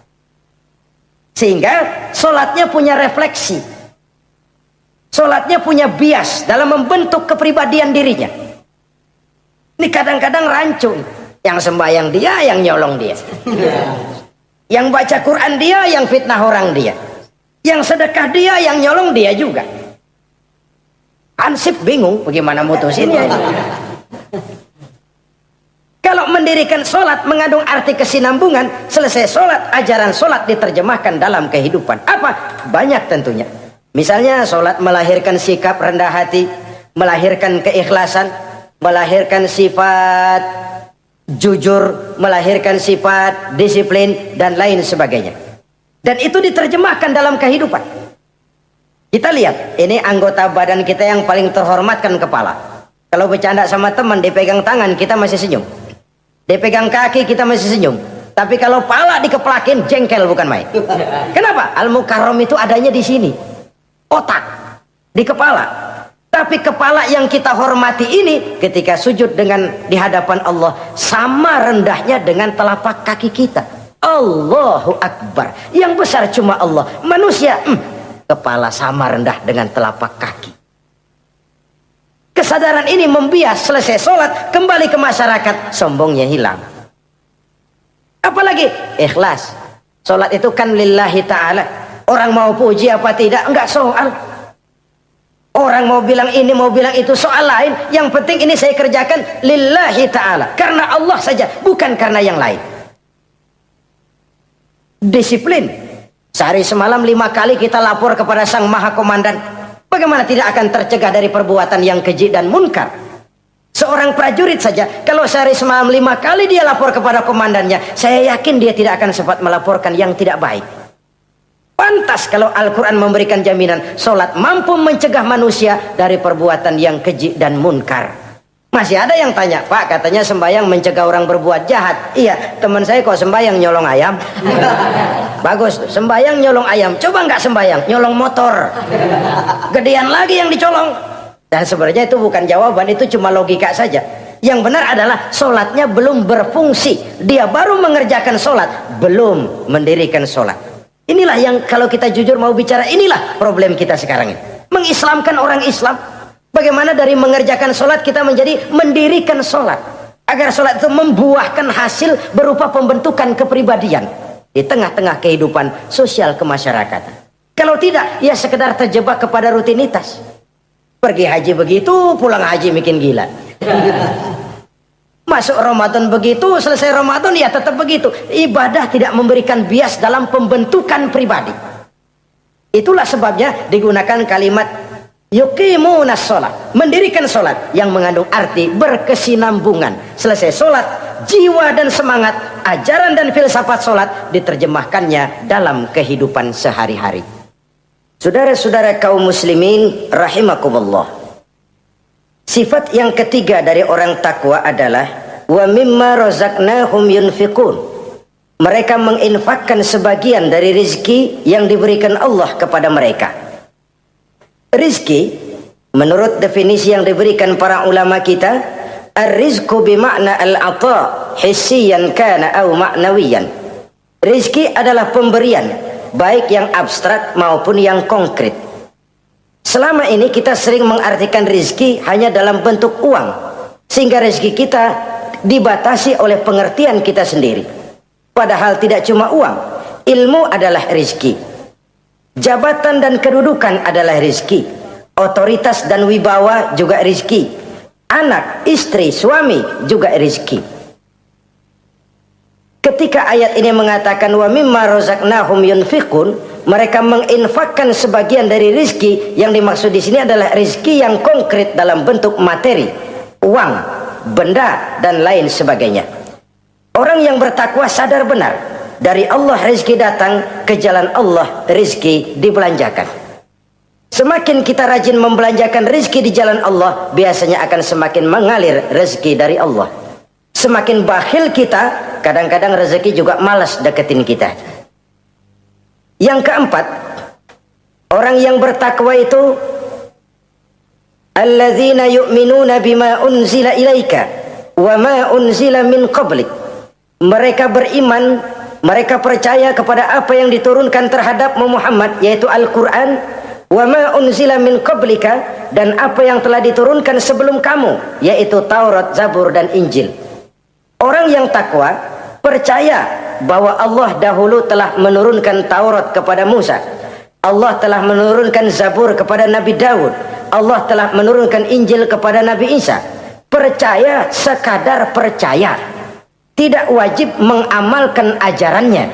Sehingga sholatnya punya refleksi, sholatnya punya bias dalam membentuk kepribadian dirinya. Ini kadang-kadang rancu, yang sembahyang dia, yang nyolong dia, yang baca Quran dia, yang fitnah orang dia, yang sedekah dia, yang nyolong dia juga. Ansip bingung bagaimana mutusinnya. Kalau mendirikan sholat mengandung arti kesinambungan, selesai sholat, ajaran sholat diterjemahkan dalam kehidupan. Apa? Banyak tentunya. Misalnya sholat melahirkan sikap rendah hati, melahirkan keikhlasan, melahirkan sifat jujur, melahirkan sifat disiplin, dan lain sebagainya. Dan itu diterjemahkan dalam kehidupan. Kita lihat, ini anggota badan kita yang paling terhormatkan kepala. Kalau bercanda sama teman, dipegang tangan, kita masih senyum. Dipegang kaki kita masih senyum. Tapi kalau pala dikeplakin, jengkel bukan main. Kenapa? Al-Mukarram itu adanya di sini, otak, di kepala. Tapi kepala yang kita hormati ini, ketika sujud di hadapan Allah, sama rendahnya dengan telapak kaki kita. Allahu Akbar. Yang besar cuma Allah. Manusia, kepala sama rendah dengan telapak kaki. Kesadaran ini membias, selesai sholat, kembali ke masyarakat, sombongnya hilang. Apalagi ikhlas. Sholat itu kan lillahi ta'ala. Orang mau puji apa tidak, enggak soal. Orang mau bilang ini, mau bilang itu, soal lain. Yang penting ini saya kerjakan lillahi ta'ala, karena Allah saja, bukan karena yang lain. Disiplin. Sehari semalam 5 kali kita lapor kepada Sang Maha Komandan. Bagaimana tidak akan tercegah dari perbuatan yang keji dan munkar? Seorang prajurit saja, kalau sehari semalam 5 kali dia lapor kepada komandannya, saya yakin dia tidak akan sempat melaporkan yang tidak baik. Pantas kalau Al-Quran memberikan jaminan solat mampu mencegah manusia dari perbuatan yang keji dan munkar. Masih ada yang tanya, Pak, katanya sembahyang mencegah orang berbuat jahat. Iya, teman saya kok sembahyang nyolong ayam. Bagus, sembahyang nyolong ayam. Coba nggak sembahyang, nyolong motor. Gedean lagi yang dicolong. Dan sebenarnya itu bukan jawaban, itu cuma logika saja. Yang benar adalah solatnya belum berfungsi. Dia baru mengerjakan solat, belum mendirikan solat. Inilah yang kalau kita jujur mau bicara, inilah problem kita sekarang ini. Mengislamkan orang Islam. Bagaimana dari mengerjakan solat kita menjadi mendirikan solat. Agar solat itu membuahkan hasil berupa pembentukan kepribadian. Di tengah-tengah kehidupan sosial kemasyarakatan. Kalau tidak, ya sekedar terjebak kepada rutinitas. Pergi haji begitu, pulang haji bikin gila. Masuk Ramadan begitu, selesai Ramadan ya tetap begitu. Ibadah tidak memberikan bias dalam pembentukan pribadi. Itulah sebabnya digunakan kalimat yuqimunas sholat, mendirikan sholat, yang mengandung arti berkesinambungan. Selesai sholat, jiwa dan semangat, ajaran dan filsafat sholat diterjemahkannya dalam kehidupan sehari-hari. Saudara-saudara kaum muslimin rahimakumullah. Sifat yang ketiga dari orang takwa adalah wa mimma razaqnahum yunfiqun. Mereka menginfakkan sebagian dari rizki yang diberikan Allah kepada mereka. Rizki menurut definisi yang diberikan para ulama kita, ar-rizqu bimakna al-ata hissiyan kana aw ma'nawiyan. Rizki adalah pemberian, baik yang abstrak maupun yang konkret. Selama ini kita sering mengartikan rizki hanya dalam bentuk uang, sehingga rizki kita dibatasi oleh pengertian kita sendiri. Padahal tidak cuma uang, ilmu adalah rizki, jabatan dan kedudukan adalah rizki, otoritas dan wibawa juga rizki, anak, istri, suami juga rizki. Ketika ayat ini mengatakan wa mimma razaqnahum yunfiqun, mereka menginfakkan sebagian dari rizki, yang dimaksud di sini adalah rizki yang konkret dalam bentuk materi, uang, benda dan lain sebagainya. Orang yang bertakwa sadar benar, dari Allah rizki datang, ke jalan Allah rizki dibelanjakan. Semakin kita rajin membelanjakan rizki di jalan Allah, biasanya akan semakin mengalir rezeki dari Allah. Semakin bakhil kita, kadang-kadang rezeki juga malas deketin kita. Yang keempat, orang yang bertakwa itu alladzina yu'minuna bima unzila ilaika wa ma unzila min qablik. Mereka beriman, mereka percaya kepada apa yang diturunkan terhadap Muhammad, yaitu Al-Quran, wa ma unzila min qablika, dan apa yang telah diturunkan sebelum kamu, yaitu Taurat, Zabur dan Injil. Orang yang takwa percaya bahwa Allah dahulu telah menurunkan Taurat kepada Musa, Allah telah menurunkan Zabur kepada Nabi Daud, Allah telah menurunkan Injil kepada Nabi Isa. Percaya sekadar percaya, tidak wajib mengamalkan ajarannya.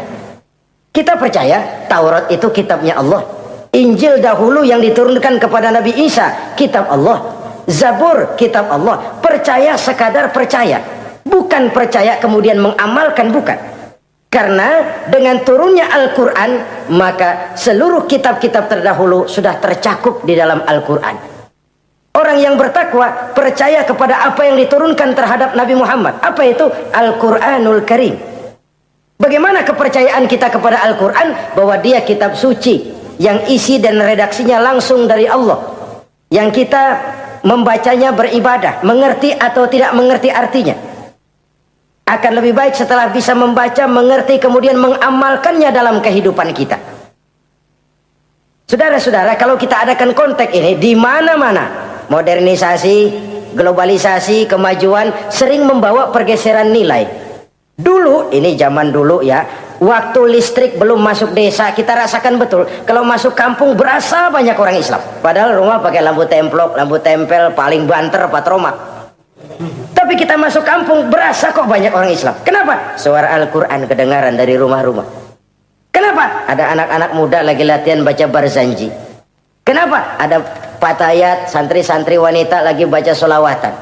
Kita percaya Taurat itu kitabnya Allah, Injil dahulu yang diturunkan kepada Nabi Isa kitab Allah, Zabur kitab Allah. Percaya sekadar percaya, bukan percaya kemudian mengamalkan, bukan. Karena dengan turunnya Al-Quran, maka seluruh kitab-kitab terdahulu sudah tercakup di dalam Al-Quran. Orang yang bertakwa percaya kepada apa yang diturunkan terhadap Nabi Muhammad. Apa itu? Al-Quranul Karim. Bagaimana kepercayaan kita kepada Al-Quran? Bahwa dia kitab suci yang isi dan redaksinya langsung dari Allah, yang kita membacanya beribadah, mengerti atau tidak mengerti artinya. Akan lebih baik setelah bisa membaca, mengerti, kemudian mengamalkannya dalam kehidupan kita. Saudara-saudara, kalau kita adakan konteks ini di mana-mana, modernisasi, globalisasi, kemajuan sering membawa pergeseran nilai. Dulu, ini zaman dulu ya, waktu listrik belum masuk desa, kita rasakan betul kalau masuk kampung berasa banyak orang Islam, padahal rumah pakai lampu templok, lampu tempel, paling banter patromak. Tapi kita masuk kampung berasa kok banyak orang Islam. Kenapa? Suara Al-Quran kedengaran dari rumah-rumah. Kenapa? Ada anak-anak muda lagi latihan baca barzanji. Kenapa? Ada patayat, santri-santri wanita lagi baca solawatan.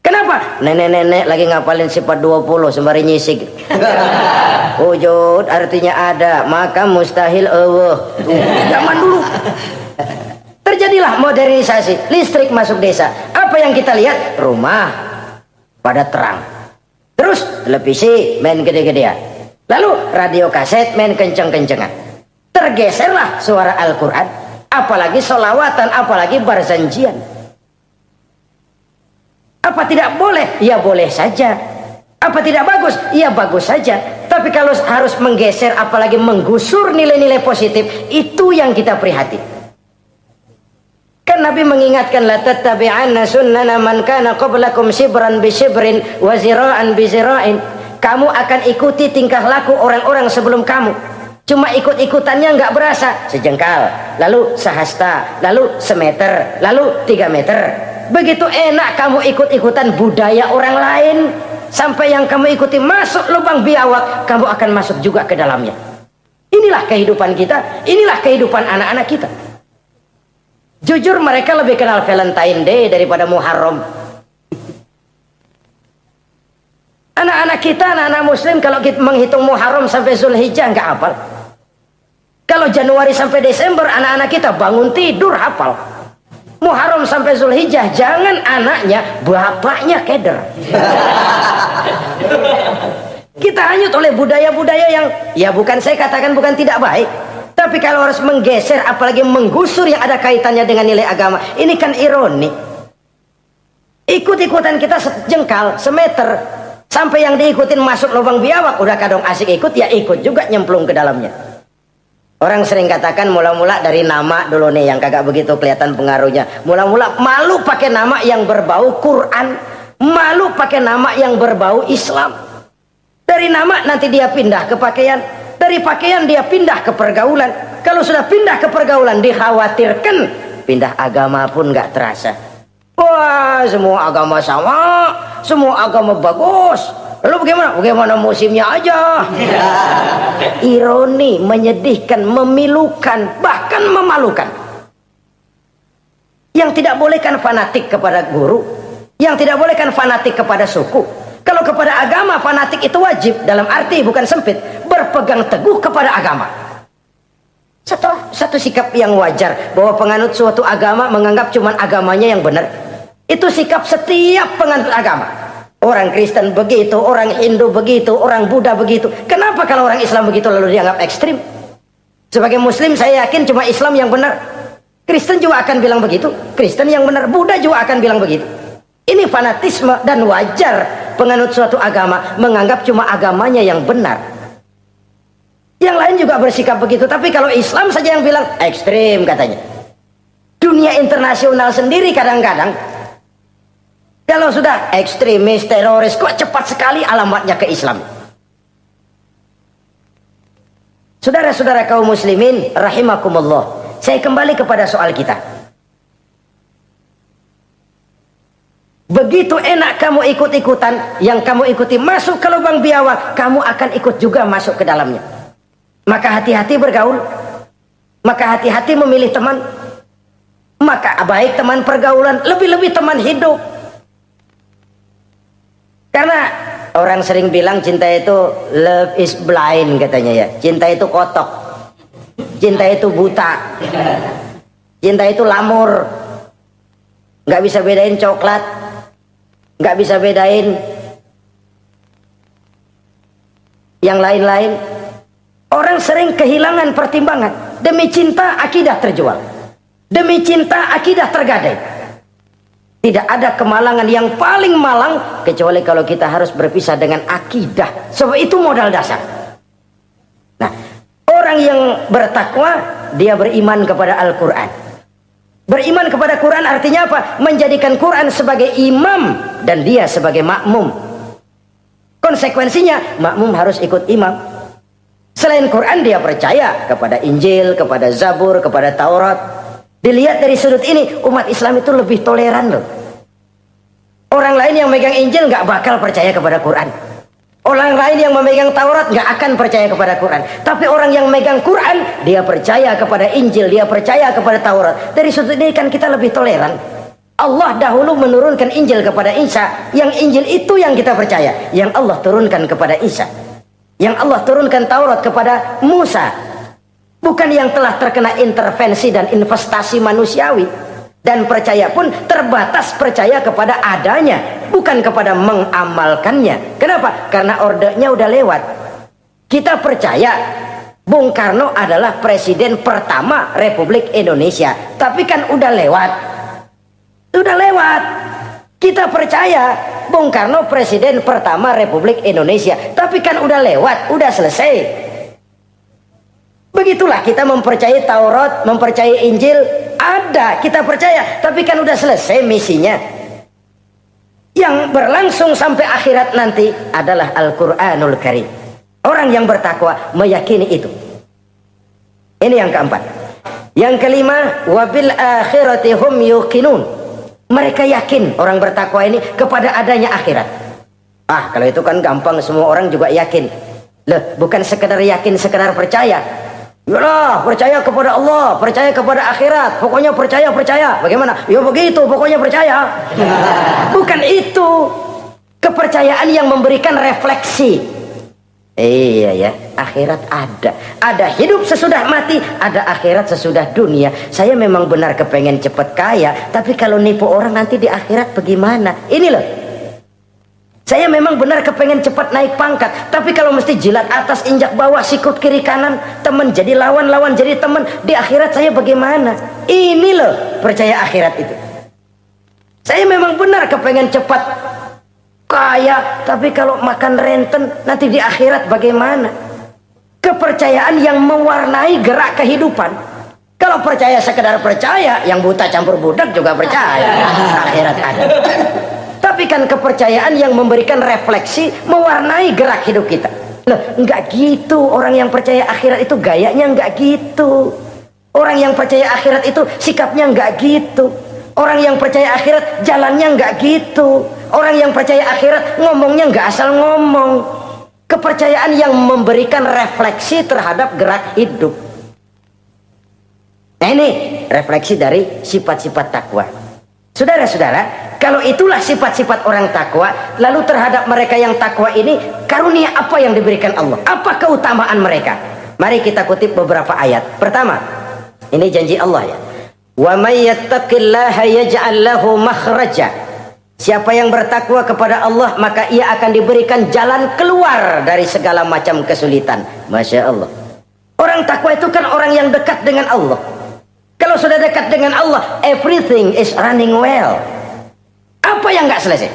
Kenapa? Nenek-nenek lagi ngapalin sifat 20 sembari nyisik. Wujud artinya ada, maka mustahil Allah. Zaman dulu terjadilah modernisasi, listrik masuk desa. Apa yang kita lihat? Rumah pada terang, terus televisi main gede-gedean, lalu radio kaset main kenceng-kencengan. Tergeserlah suara Al-Quran, apalagi solawatan, apalagi barzanjian. Apa tidak boleh? Ya boleh saja. Apa tidak bagus? Ya bagus saja. Tapi kalau harus menggeser, apalagi menggusur nilai-nilai positif, itu yang kita prihatin. Kan Nabi mengingatkan, la tattabi'anna sunnana man kana qablakum shibran bi shibrin wa zira'an bi zira'in. Kamu akan ikuti tingkah laku orang-orang sebelum kamu. Cuma ikut-ikutannya nggak berasa, sejengkal, lalu sehasta, lalu semeter, lalu 3 meter. Begitu enak kamu ikut-ikutan budaya orang lain, sampai yang kamu ikuti masuk lubang biawak, kamu akan masuk juga ke dalamnya. Inilah kehidupan kita, inilah kehidupan anak-anak kita. Jujur mereka lebih kenal Valentine Day daripada Muharram. Anak-anak kita, anak-anak muslim, kalau kita menghitung Muharram sampai Zulhijjah nggak hafal. Kalau Januari sampai Desember, anak-anak kita bangun tidur hafal. Muharram sampai Zulhijjah, jangan anaknya, bapaknya keder. Kita hanyut oleh budaya-budaya yang, ya bukan saya katakan bukan tidak baik, tapi kalau harus menggeser, apalagi menggusur yang ada kaitannya dengan nilai agama, ini kan ironi. Ikut-ikutan kita sejengkal, semeter, sampai yang diikutin masuk lubang biawak, udah kadang asik ikut, ya ikut juga nyemplung ke dalamnya. Orang sering katakan mula-mula dari nama dulu nih yang kagak begitu kelihatan pengaruhnya. Mula-mula malu pakai nama yang berbau Quran, malu pakai nama yang berbau Islam. Dari nama nanti dia pindah ke pakaian, dari pakaian dia pindah ke pergaulan. Kalau sudah pindah ke pergaulan, dikhawatirkan pindah agama pun nggak terasa. Wah, semua agama sama, semua agama bagus. Lalu bagaimana? Bagaimana musimnya aja. Ironi, menyedihkan, memilukan, bahkan memalukan. Yang tidak boleh kan fanatik kepada guru, yang tidak boleh kan fanatik kepada suku. Kalau kepada agama fanatik itu wajib, dalam arti bukan sempit, berpegang teguh kepada agama. Satu sikap yang wajar, bahwa penganut suatu agama menganggap cuma agamanya yang benar. Itu sikap setiap penganut agama. Orang Kristen begitu, orang Hindu begitu, orang Buddha begitu. Kenapa kalau orang Islam begitu lalu dianggap ekstrim? Sebagai Muslim saya yakin cuma Islam yang benar. Kristen juga akan bilang begitu. Kristen yang benar, Buddha juga akan bilang begitu. Ini fanatisme dan wajar penganut suatu agama menganggap cuma agamanya yang benar. Yang lain juga bersikap begitu. Tapi kalau Islam saja yang bilang ekstrim katanya. Dunia internasional sendiri kadang-kadang, kalau sudah ekstremis, teroris, kok cepat sekali alamatnya ke Islam. Saudara-saudara kaum muslimin rahimakumullah, saya kembali kepada soal kita. Begitu enak kamu ikut-ikutan, yang kamu ikuti masuk ke lubang biawak, kamu akan ikut juga masuk ke dalamnya. Maka hati-hati bergaul, maka hati-hati memilih teman, maka baik teman pergaulan, lebih-lebih teman hidup. Karena orang sering bilang cinta itu love is blind katanya ya. Cinta itu kotok, cinta itu buta, cinta itu lamur, nggak bisa bedain coklat, nggak bisa bedain yang lain-lain. Orang sering kehilangan pertimbangan. Demi cinta akidah terjual, demi cinta akidah tergadai. Tidak ada kemalangan yang paling malang kecuali kalau kita harus berpisah dengan akidah. Sebab itu modal dasar. Nah, orang yang bertakwa, dia beriman kepada Al-Quran. Beriman kepada Quran artinya apa? Menjadikan Quran sebagai imam dan dia sebagai makmum. Konsekuensinya makmum harus ikut imam. Selain Quran dia percaya kepada Injil, kepada Zabur, kepada Taurat. Dilihat dari sudut ini, umat Islam itu lebih toleran loh. Orang lain yang megang Injil nggak bakal percaya kepada Quran. Orang lain yang memegang Taurat nggak akan percaya kepada Quran. Tapi orang yang megang Quran, dia percaya kepada Injil, dia percaya kepada Taurat. Dari sudut ini kan kita lebih toleran. Allah dahulu menurunkan Injil kepada Isa. Yang Injil itu yang kita percaya. Yang Allah turunkan kepada Isa. Yang Allah turunkan Taurat kepada Musa. Bukan yang telah terkena intervensi dan investasi manusiawi. Dan percaya pun terbatas percaya kepada adanya, bukan kepada mengamalkannya. Kenapa? Karena ordenya udah lewat. Kita percaya Bung Karno adalah presiden pertama Republik Indonesia. Tapi kan udah lewat. Udah lewat. Kita percaya Bung Karno presiden pertama Republik Indonesia. Tapi kan udah lewat, udah selesai. Begitulah kita mempercayai Taurat, mempercayai Injil. Ada, kita percaya, tapi kan udah selesai misinya. Yang berlangsung sampai akhirat nanti adalah Al-Quranul Karim. Orang yang bertakwa meyakini itu. Ini yang keempat. Yang kelima, wabil akhirati hum yuqinun. Mereka yakin, orang bertakwa ini, kepada adanya akhirat. Kalau itu kan gampang, semua orang juga yakin. Loh, bukan sekedar yakin, sekedar percaya. Yalah, percaya kepada Allah, percaya kepada akhirat, pokoknya percaya. Bagaimana? Ya begitu, pokoknya percaya. Bukan itu. Kepercayaan yang memberikan refleksi. Iya ya, akhirat ada. Ada hidup sesudah mati, ada akhirat sesudah dunia. Saya memang benar kepengen cepet kaya, tapi kalau nipu orang nanti di akhirat bagaimana? Ini loh. Saya memang benar kepengen cepat naik pangkat, tapi kalau mesti jilat atas injak bawah, sikut kiri kanan, teman jadi lawan, lawan jadi teman, di akhirat saya bagaimana? Ini loh percaya akhirat itu. Saya memang benar kepengen cepat kaya, tapi kalau makan renten nanti di akhirat bagaimana? Kepercayaan yang mewarnai gerak kehidupan. Kalau percaya sekedar percaya, yang buta campur budak juga percaya akhirat ada. Tapi kan kepercayaan yang memberikan refleksi, mewarnai gerak hidup kita. Loh, enggak gitu. Orang yang percaya akhirat itu gayanya enggak gitu. Orang yang percaya akhirat itu sikapnya enggak gitu. Orang yang percaya akhirat jalannya enggak gitu. Orang yang percaya akhirat ngomongnya enggak asal ngomong. Kepercayaan yang memberikan refleksi terhadap gerak hidup. Nah, ini refleksi dari sifat-sifat takwa. Saudara-saudara, kalau itulah sifat-sifat orang takwa, lalu terhadap mereka yang takwa ini, karunia apa yang diberikan Allah? Apa keutamaan mereka? Mari kita kutip beberapa ayat. Pertama, ini janji Allah ya. Wa may yattaqillaha yaj'al lahu makhraja. Siapa yang bertakwa kepada Allah, maka ia akan diberikan jalan keluar dari segala macam kesulitan. Masya Allah. Orang takwa itu kan orang yang dekat dengan Allah. Kalau sudah dekat dengan Allah, everything is running well. Apa yang nggak selesai?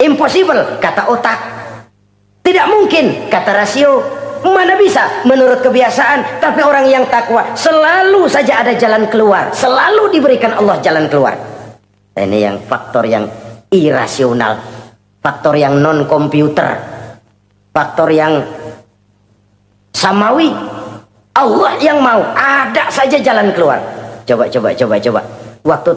Impossible, kata otak. Tidak mungkin, kata rasio. Mana bisa menurut kebiasaan. Tapi orang yang takwa selalu saja ada jalan keluar. Selalu diberikan Allah jalan keluar. Ini yang faktor yang irasional, faktor yang non komputer, faktor yang samawi. Allah yang mau, ada saja jalan keluar. Coba. Waktu